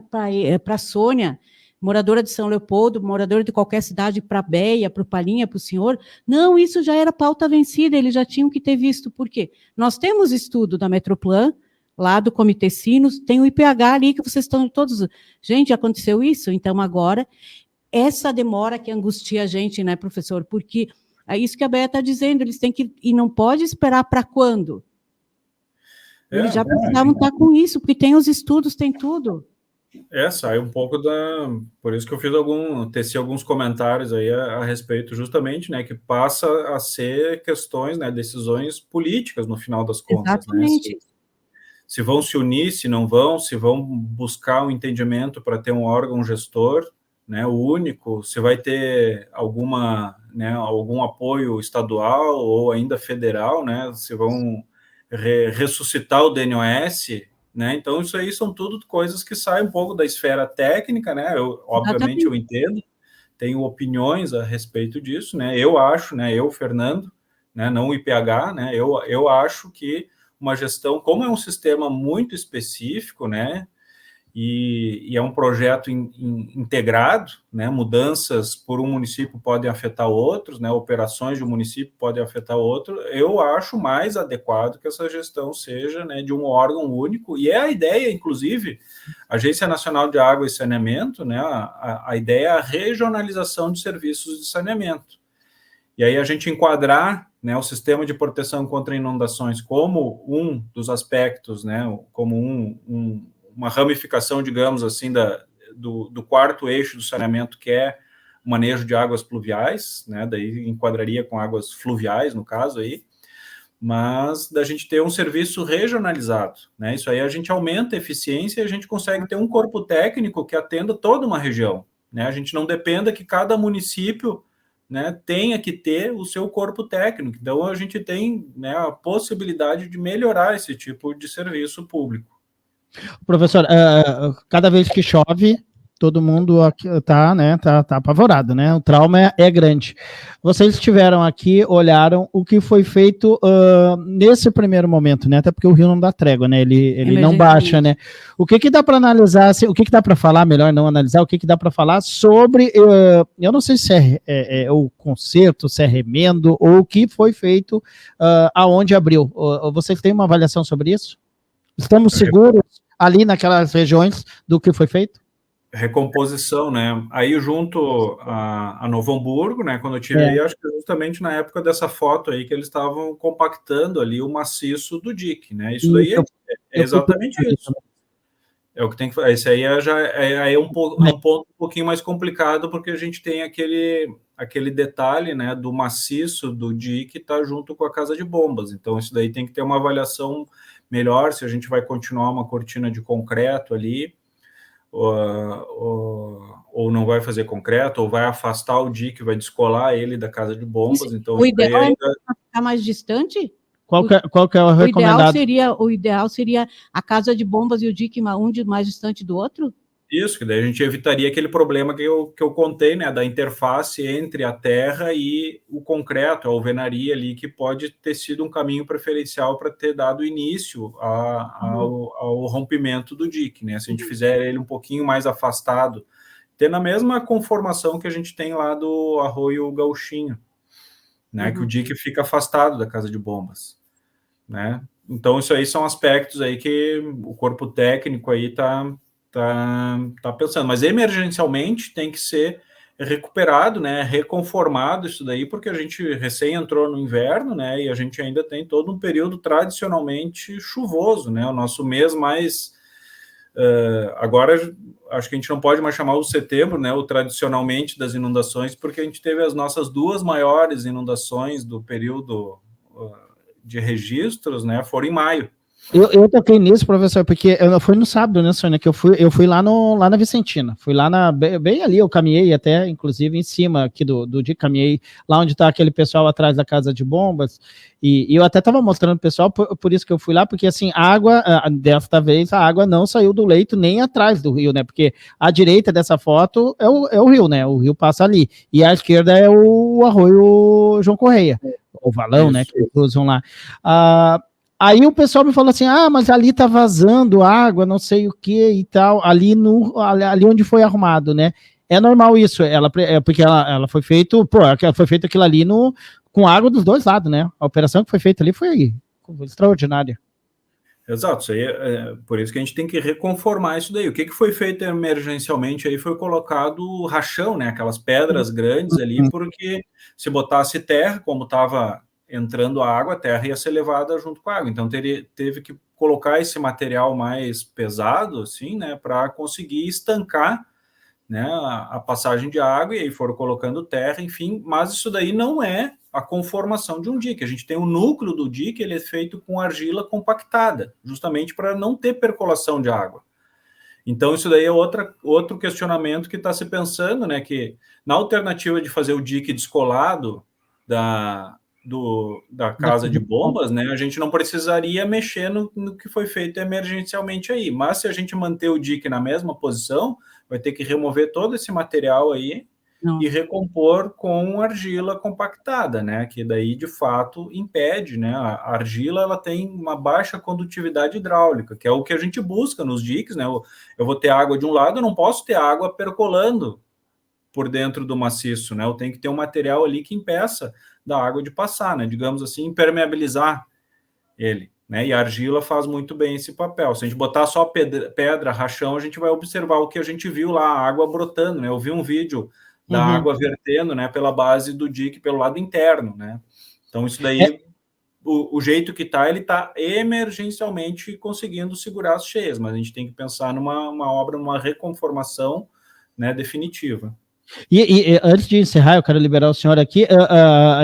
a Sônia, moradora de São Leopoldo, moradora de qualquer cidade, para a Beia, para o Palinha, para o senhor. Não, isso já era pauta vencida, eles já tinham que ter visto. Por quê? Nós temos estudo da Metroplan, lá do Comitê Sinos, tem o IPH ali, que vocês estão todos... Gente, aconteceu isso? Então, agora, essa demora que angustia a gente, né, professor? Porque é isso que a Beia está dizendo, eles têm que... E não pode esperar para quando? Eles já precisavam estar com isso, porque tem os estudos, tem tudo. Sai um pouco da... Por isso que eu teci alguns comentários aí a respeito justamente, né, que passa a ser questões, né, decisões políticas no final das contas. Exatamente. Né? Se vão se unir, se não vão, se vão buscar um entendimento para ter um órgão gestor, né, único, se vai ter algum apoio estadual ou ainda federal, né, se vão ressuscitar o DNOS, né? Então, isso aí são tudo coisas que saem um pouco da esfera técnica, né? Obviamente, eu entendo, tenho opiniões a respeito disso, né? Eu acho, né? Eu, Fernando, né? Não o IPH, né? Eu acho que uma gestão, como é um sistema muito específico, né? E é um projeto integrado, né? Mudanças por um município podem afetar outros, né? Operações de um município podem afetar outro. Eu acho mais adequado que essa gestão seja, né, de um órgão único, e é a ideia, inclusive, Agência Nacional de Água e Saneamento, né? A ideia é a regionalização de serviços de saneamento. E aí a gente enquadrar, né, o sistema de proteção contra inundações como um dos aspectos, né? Como uma ramificação, digamos assim, do quarto eixo do saneamento, que é o manejo de águas pluviais, né, daí enquadraria com águas fluviais, no caso aí, mas da gente ter um serviço regionalizado, né, isso aí a gente aumenta a eficiência e a gente consegue ter um corpo técnico que atenda toda uma região, né, a gente não dependa que cada município, né, tenha que ter o seu corpo técnico, então a gente tem, né, a possibilidade de melhorar esse tipo de serviço público. Professor, cada vez que chove, todo mundo aqui tá apavorado, né? O trauma é grande. Vocês estiveram aqui, olharam o que foi feito nesse primeiro momento, né? Até porque o rio não dá trégua, né? Ele não baixa, né? O que dá para analisar, assim, o que dá para falar, melhor não analisar, o que dá para falar sobre, eu não sei se é o conserto, se é remendo, ou o que foi feito aonde abriu. Vocês têm uma avaliação sobre isso? Estamos seguros ali naquelas regiões do que foi feito? Recomposição, né? Aí junto a Novo Hamburgo, né? Quando eu tive aí, acho que justamente na época dessa foto aí que eles estavam compactando ali o maciço do dique, né? Isso daí é exatamente isso. É o que tem que fazer. Esse aí é um ponto um pouquinho mais complicado, porque a gente tem aquele detalhe, né, do maciço do dique tá junto com a casa de bombas. Então isso daí tem que ter uma avaliação melhor, se a gente vai continuar uma cortina de concreto ali, ou não vai fazer concreto, ou vai afastar o dique, vai descolar ele da casa de bombas. Então, o ideal é ficar mais distante? Qual que é o recomendado? O ideal seria a casa de bombas e o dique um mais distante do outro? Isso, que daí a gente evitaria aquele problema que eu contei, né, da interface entre a terra e o concreto, a alvenaria ali, que pode ter sido um caminho preferencial para ter dado início ao rompimento do dique, né? Se a gente fizer ele um pouquinho mais afastado, tendo a mesma conformação que a gente tem lá do Arroio Gauchinho, né, que o dique fica afastado da casa de bombas, né? Então, isso aí são aspectos aí que o corpo técnico aí tá pensando, mas emergencialmente tem que ser recuperado, né, reconformado isso daí, porque a gente recém entrou no inverno, né, e a gente ainda tem todo um período tradicionalmente chuvoso, né, o nosso mês mais... agora, acho que a gente não pode mais chamar o setembro, né, o tradicionalmente das inundações, porque a gente teve as nossas 2 maiores inundações do período de registros, né, foram em maio. Eu toquei nisso, professor, porque eu fui no sábado, né, Sônia, que eu fui lá na Vicentina, fui lá bem ali, eu caminhei até, inclusive, em cima aqui do dia, caminhei lá onde está aquele pessoal atrás da casa de bombas, e eu até estava mostrando o pessoal, por isso que eu fui lá, porque assim, desta vez, a água não saiu do leito nem atrás do rio, né, porque à direita dessa foto é o rio, né, o rio passa ali, e à esquerda é o arroio João Correia, o valão, né, que eles usam lá. Aí o pessoal me falou assim, mas ali tá vazando água, não sei o que e tal, ali onde foi arrumado, né? É normal isso, porque ela foi feito, foi feito aquilo ali com água dos dois lados, né? A operação que foi feita ali foi extraordinária. Exato, isso aí por isso que a gente tem que reconformar isso daí. O que foi feito emergencialmente aí foi colocado rachão, né? Aquelas pedras grandes ali, porque se botasse terra, como estava entrando a água, a terra ia ser levada junto com a água. Então teve que colocar esse material mais pesado, assim, né, para conseguir estancar, né, a passagem de água, e aí foram colocando terra, enfim. Mas isso daí não é a conformação de um dique. A gente tem o núcleo do dique, ele é feito com argila compactada, justamente para não ter percolação de água. Então isso daí é outro questionamento que está se pensando, né, que na alternativa de fazer o dique descolado da casa de bombas, né, a gente não precisaria mexer no que foi feito emergencialmente aí, mas se a gente manter o dique na mesma posição, vai ter que remover todo esse material aí e recompor com argila compactada, né, que daí de fato impede, né, a argila ela tem uma baixa condutividade hidráulica, que é o que a gente busca nos diques, né, eu vou ter água de um lado, eu não posso ter água percolando por dentro do maciço, né, eu tenho que ter um material ali que impeça da água de passar, né? Digamos assim, impermeabilizar ele, né? E a argila faz muito bem esse papel. Se a gente botar só pedra, rachão, a gente vai observar o que a gente viu lá, a água brotando, né? Eu vi um vídeo da água vertendo, né, pela base do dique, pelo lado interno, né? Então isso daí, o jeito que tá, ele tá emergencialmente conseguindo segurar as cheias, mas a gente tem que pensar numa obra, numa reconformação, né, definitiva. E antes de encerrar, eu quero liberar o senhor aqui,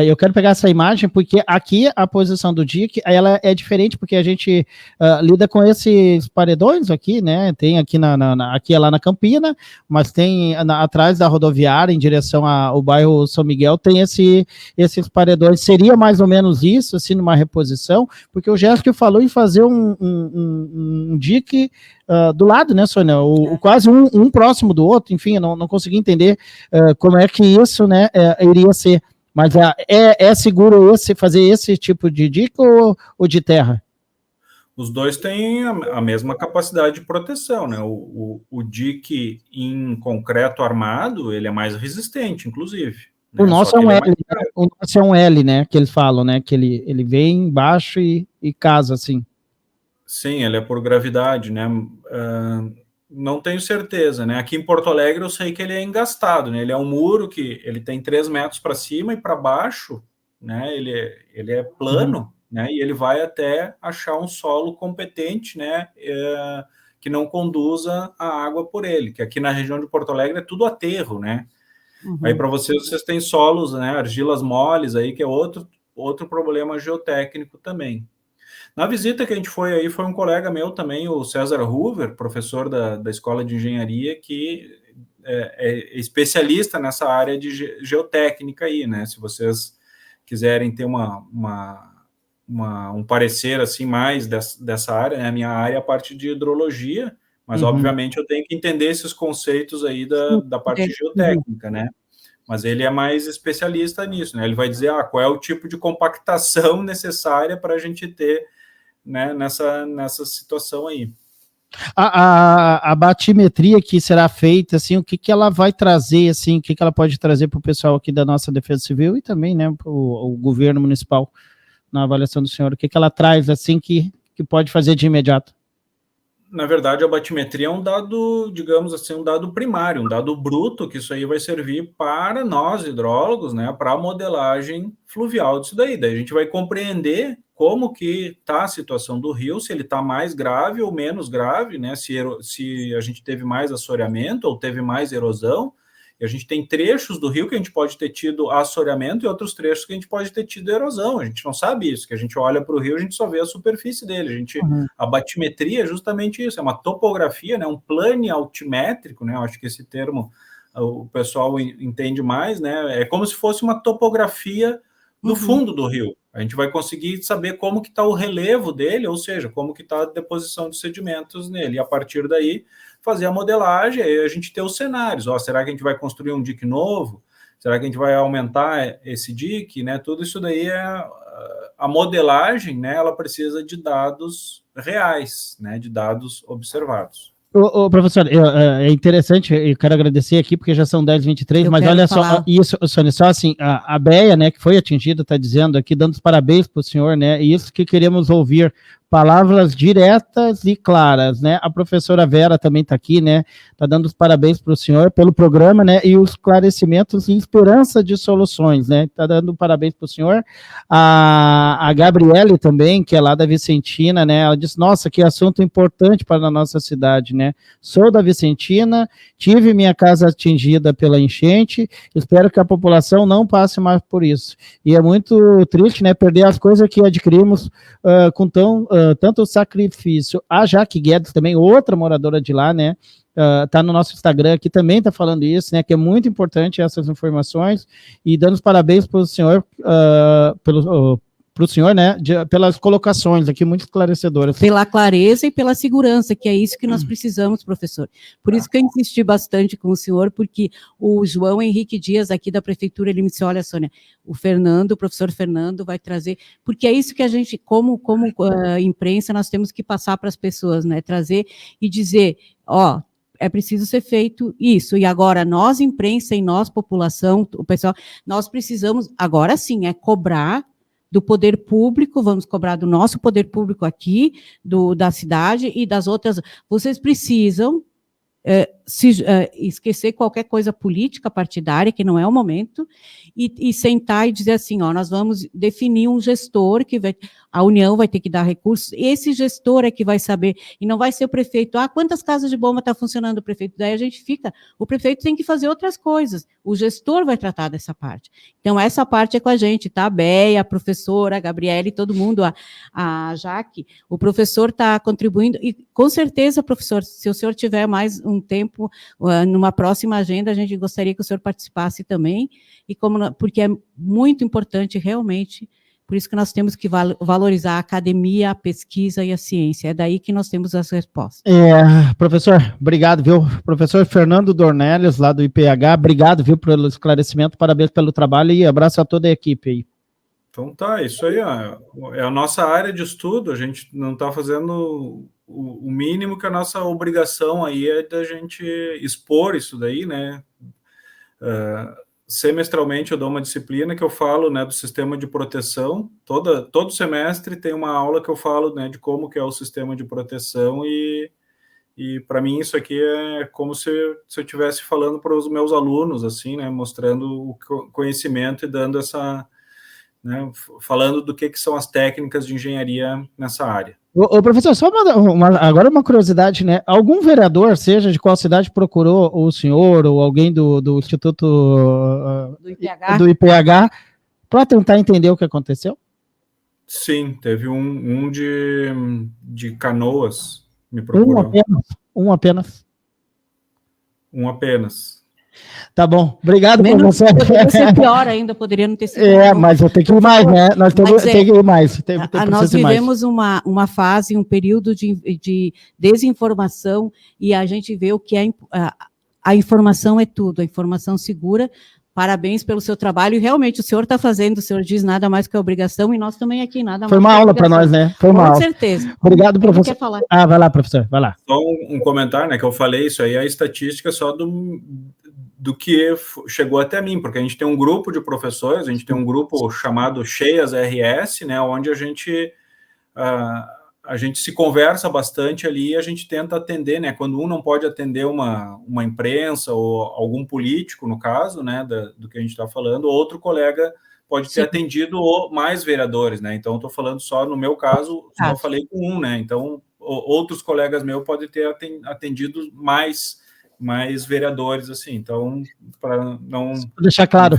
eu quero pegar essa imagem, porque aqui a posição do dique, ela é diferente, porque a gente lida com esses paredões aqui, né, tem aqui, aqui é lá na Campina, mas tem atrás da rodoviária, em direção ao bairro São Miguel, tem esses paredões. Seria mais ou menos isso, assim, numa reposição, porque o Jéssica falou em fazer um dique do lado, né, Sônia, quase um próximo do outro, enfim, eu não consegui entender como é que isso, né, iria ser. Mas é seguro fazer esse tipo de dique ou de terra? Os dois têm a mesma capacidade de proteção, né? O dique em concreto armado, ele é mais resistente, inclusive. Né? O nosso é um L, o nosso é um L, né, que eles falam, né, que ele vem embaixo e casa, assim. Sim, ele é por gravidade, né? Não tenho certeza, né? Aqui em Porto Alegre eu sei que ele é engastado, né? Ele é um muro que ele tem 3 metros para cima e para baixo, né? Ele é plano, né? E ele vai até achar um solo competente, né? Que não conduza a água por ele, que aqui na região de Porto Alegre é tudo aterro, né? Aí para vocês têm solos, né? Argilas moles aí, que é outro problema geotécnico também. Na visita que a gente foi aí, foi um colega meu também, o César Hoover, professor da Escola de Engenharia, que é especialista nessa área de geotécnica aí, né? Se vocês quiserem ter um parecer assim mais dessa área, né? A minha área é a parte de hidrologia, mas obviamente eu tenho que entender esses conceitos aí da parte geotécnica, né? Mas ele é mais especialista nisso, né? Ele vai dizer qual é o tipo de compactação necessária para a gente ter, né, nessa situação aí. A batimetria que será feita, assim, o que ela vai trazer, assim, o que ela pode trazer para o pessoal aqui da nossa Defesa Civil e também, né, para o governo municipal, na avaliação do senhor, o que ela traz, assim, que pode fazer de imediato? Na verdade, a batimetria é um dado, digamos assim, um dado primário, um dado bruto, que isso aí vai servir para nós, hidrólogos, né, para a modelagem fluvial disso daí. Daí a gente vai compreender como que está a situação do rio, se ele está mais grave ou menos grave, né, se a gente teve mais assoreamento ou teve mais erosão, E a gente tem trechos do rio que a gente pode ter tido assoreamento e outros trechos que a gente pode ter tido erosão. A gente não sabe isso, que a gente olha para o rio, a gente só vê a superfície dele. A batimetria é justamente isso, é uma topografia, né, um plano altimétrico, né, eu acho que esse termo o pessoal entende mais, né, é como se fosse uma topografia do fundo do rio. A gente vai conseguir saber como que está o relevo dele, ou seja, como que está a deposição de sedimentos nele, e a partir daí fazer a modelagem, aí a gente ter os cenários, será que a gente vai construir um dique novo? Será que a gente vai aumentar esse dique? Né? Tudo isso daí a modelagem, né, ela precisa de dados reais, né, de dados observados. Professor, é interessante, eu quero agradecer aqui, porque já são 10h23, mas olha só, isso, Sônia, só assim, a BEA, né, que foi atingida, está dizendo aqui, dando os parabéns para o senhor, né, e isso que queremos ouvir, palavras diretas e claras, né, a professora Vera também está aqui, né, está dando os parabéns para o senhor pelo programa, né, e os esclarecimentos e esperança de soluções, né, está dando parabéns para o senhor, a Gabriele também, que é lá da Vicentina, né, ela disse, nossa, que assunto importante para a nossa cidade, né, sou da Vicentina, tive minha casa atingida pela enchente, espero que a população não passe mais por isso, e é muito triste, né, perder as coisas que adquirimos com tanto sacrifício. A Jaque Guedes também, outra moradora de lá, né, tá no nosso Instagram aqui, também tá falando isso, né, que é muito importante essas informações, e dando os parabéns para o senhor, para o senhor, né, pelas colocações aqui, muito esclarecedoras. Pela clareza e pela segurança, que é isso que nós precisamos, professor. Por isso que eu insisti bastante com o senhor, porque o João Henrique Dias, aqui da prefeitura, ele me disse, olha, Sônia, o professor Fernando vai trazer, porque é isso que a gente, como imprensa, nós temos que passar para as pessoas, né, trazer e dizer, é preciso ser feito isso, e agora nós, imprensa, e nós, população, o pessoal, nós precisamos, agora sim, cobrar do poder público, vamos cobrar do nosso poder público aqui, da cidade e das outras. Vocês precisam esquecer qualquer coisa política partidária, que não é o momento, e sentar e dizer assim, nós vamos definir um gestor, a União vai ter que dar recursos, esse gestor é que vai saber, e não vai ser o prefeito, quantas casas de bomba está funcionando o prefeito? Daí a gente o prefeito tem que fazer outras coisas, o gestor vai tratar dessa parte. Então, essa parte é com a gente, tá? A Béia, a professora, a Gabriele, todo mundo, a Jaque, o professor está contribuindo, e com certeza, professor, se o senhor tiver mais um tempo, numa próxima agenda, a gente gostaria que o senhor participasse também, porque é muito importante, realmente, por isso que nós temos que valorizar a academia, a pesquisa e a ciência, é daí que nós temos as respostas. Professor, obrigado, viu? Professor Fernando Dornelles, lá do IPH, obrigado, viu, pelo esclarecimento, parabéns pelo trabalho e abraço a toda a equipe aí. Então tá, isso aí é a nossa área de estudo, a gente não está fazendo o mínimo, que a nossa obrigação aí é da gente expor isso daí, né? Semestralmente eu dou uma disciplina que eu falo, né, do sistema de proteção, todo semestre tem uma aula que eu falo, né, de como que é o sistema de proteção, e para mim isso aqui é como se eu estivesse falando para os meus alunos, assim, né, mostrando o conhecimento e dando essa, né, falando do que são as técnicas de engenharia nessa área. Professor, só agora uma curiosidade, né? Algum vereador, seja de qual cidade, procurou o senhor ou alguém do Instituto do IPH para tentar entender o que aconteceu? Sim, teve um de Canoas me procurou. Um apenas. Um apenas. Tá bom, obrigado, professor. Poderia ser pior ainda, poderia não ter sido. Mas eu tenho que ir mais, né? Nós temos que ir mais. Nós vivemos uma fase, um período de desinformação, e a gente vê o que é a informação é tudo, a informação segura. Parabéns pelo seu trabalho, e realmente o senhor está fazendo, o senhor diz nada mais que a obrigação, e nós também aqui nada mais. Foi uma aula para nós, né? Foi uma aula. Com certeza. Obrigado, professor. Quer falar? Vai lá, professor, vai lá. Só um comentário, né, que eu falei, isso aí é a estatística só do que chegou até mim, porque a gente tem um grupo de professores, a gente tem um grupo chamado Cheias RS, né, onde a gente se conversa bastante ali, e a gente tenta atender, né, quando um não pode atender uma imprensa ou algum político, no caso, né, do que a gente está falando, outro colega pode ter atendido mais vereadores, né, então eu estou falando só, no meu caso, só falei com um, né, então outros colegas meus podem ter atendido mais mais vereadores, assim, então, para não... Vou deixar claro.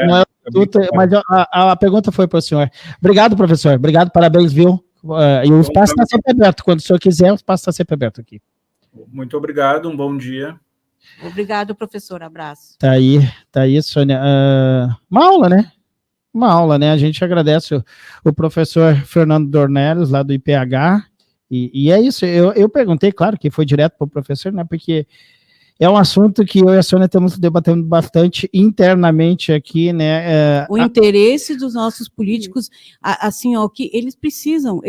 Não é tudo, mas a pergunta foi para o senhor. Obrigado, professor. Obrigado, parabéns, viu? E o espaço está sempre aberto. Quando o senhor quiser, o espaço está sempre aberto aqui. Muito obrigado, um bom dia. Obrigado, professor. Abraço. Tá aí, Sônia. Uma aula, né? A gente agradece o professor Fernando Dornelles, lá do IPH, e é isso. Eu perguntei, claro, que foi direto para o professor, né? Porque é um assunto que eu e a Sônia estamos debatendo bastante internamente aqui, né? O interesse dos nossos políticos, assim, ó, que eles precisam,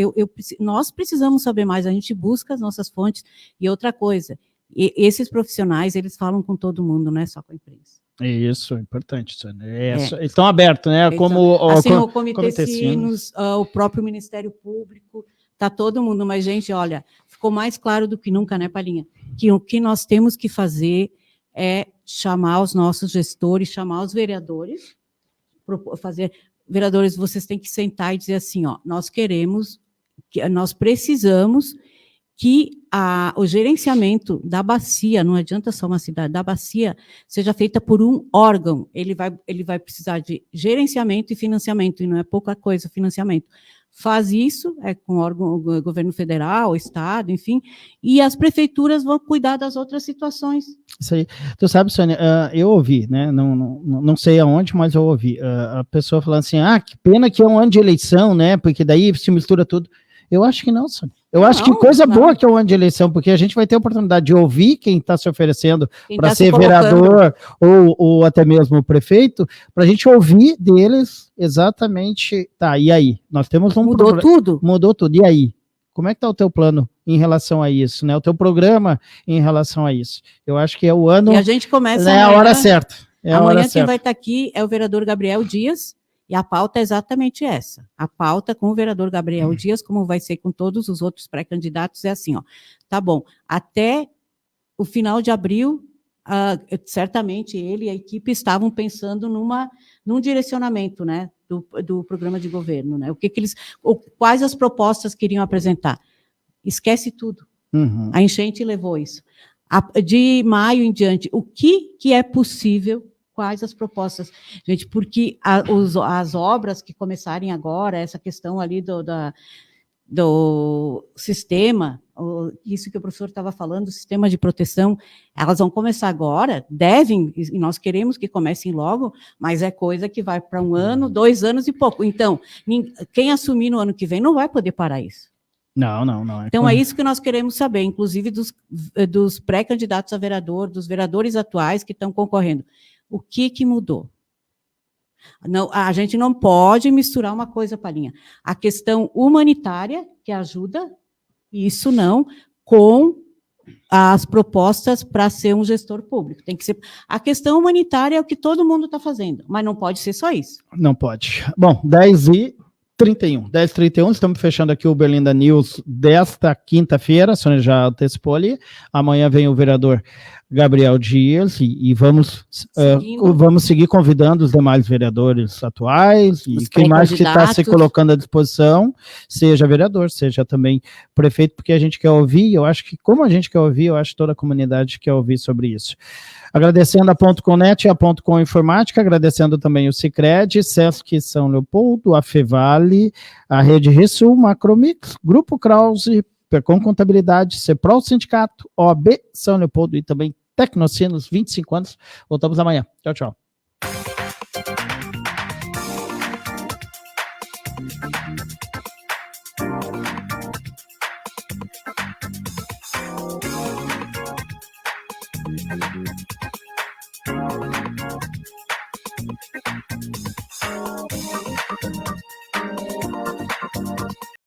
nós precisamos saber mais, a gente busca as nossas fontes, e outra coisa, esses profissionais, eles falam com todo mundo, não é só com a imprensa. Isso, importante, Sônia. Eles estão abertos, né? Como assim, o Comitê Sinos, o próprio Ministério Público, tá todo mundo, mas, gente, olha, ficou mais claro do que nunca, né, Palinha? Que o que nós temos que fazer é chamar os nossos gestores, chamar os vereadores, vereadores, vocês têm que sentar e dizer assim, ó, nós precisamos que o gerenciamento da bacia, não adianta só uma cidade, da bacia, seja feita por um órgão. Ele vai precisar de gerenciamento e financiamento, e não é pouca coisa financiamento. Faz isso, com o órgão, governo federal, estado, enfim, e as prefeituras vão cuidar das outras situações. Isso aí. Tu sabe, Sônia, eu ouvi, né, não sei aonde, mas eu ouvi a pessoa falando assim, que pena que é um ano de eleição, né, porque daí se mistura tudo. Eu acho que não, Sônia. Eu acho que coisa boa que é o ano de eleição, porque a gente vai ter a oportunidade de ouvir quem está se oferecendo para ser vereador ou até mesmo o prefeito, para a gente ouvir deles exatamente, e aí? Nós temos Mudou tudo? Mudou tudo, e aí? Como é que está o teu plano em relação a isso, né? O teu programa em relação a isso? Eu acho que é o ano... E a gente começa... É a hora certa. Amanhã quem vai estar aqui é o vereador Gabriel Dias, e a pauta é exatamente essa. A pauta com o vereador Gabriel Dias, como vai ser com todos os outros pré-candidatos, é assim, ó. Tá bom, até o final de abril, certamente ele e a equipe estavam pensando num direcionamento, né, do programa de governo, né? Quais as propostas queriam apresentar? Esquece tudo. Uhum. A enchente levou isso. De maio em diante, o que é possível? Quais as propostas? Gente, porque as obras que começarem agora, essa questão ali do sistema, isso que o professor estava falando, o sistema de proteção, elas vão começar agora, e nós queremos que comecem logo, mas é coisa que vai para 1 ano, 2 anos e pouco. Então, quem assumir no ano que vem não vai poder parar isso. Não. Então, é isso que nós queremos saber, inclusive dos pré-candidatos a vereador, dos vereadores atuais que estão concorrendo. O que mudou? Não, a gente não pode misturar uma coisa, Palinha. A questão humanitária, que ajuda, isso não, com as propostas para ser um gestor público. Tem que ser. A questão humanitária é o que todo mundo está fazendo, mas não pode ser só isso. Não pode. Bom, 10h31, estamos fechando aqui o Berlinda News desta quinta-feira, a Sônia já antecipou ali, amanhã vem o vereador Gabriel Dias e vamos seguir convidando os demais vereadores atuais e quem mais que está se colocando à disposição, seja vereador, seja também prefeito, porque a gente quer ouvir, eu acho que como a gente quer ouvir, eu acho que toda a comunidade quer ouvir sobre isso. Agradecendo a Ponto Net e a Ponto Com Informática, agradecendo também o Sicredi, Sesc São Leopoldo, a Fevale, a Rede Resul, Macromix, Grupo Krause, Percom Contabilidade, Ceprol Sindicato, OAB São Leopoldo e também Tecnocinos, 25 anos. Voltamos amanhã. Tchau, tchau.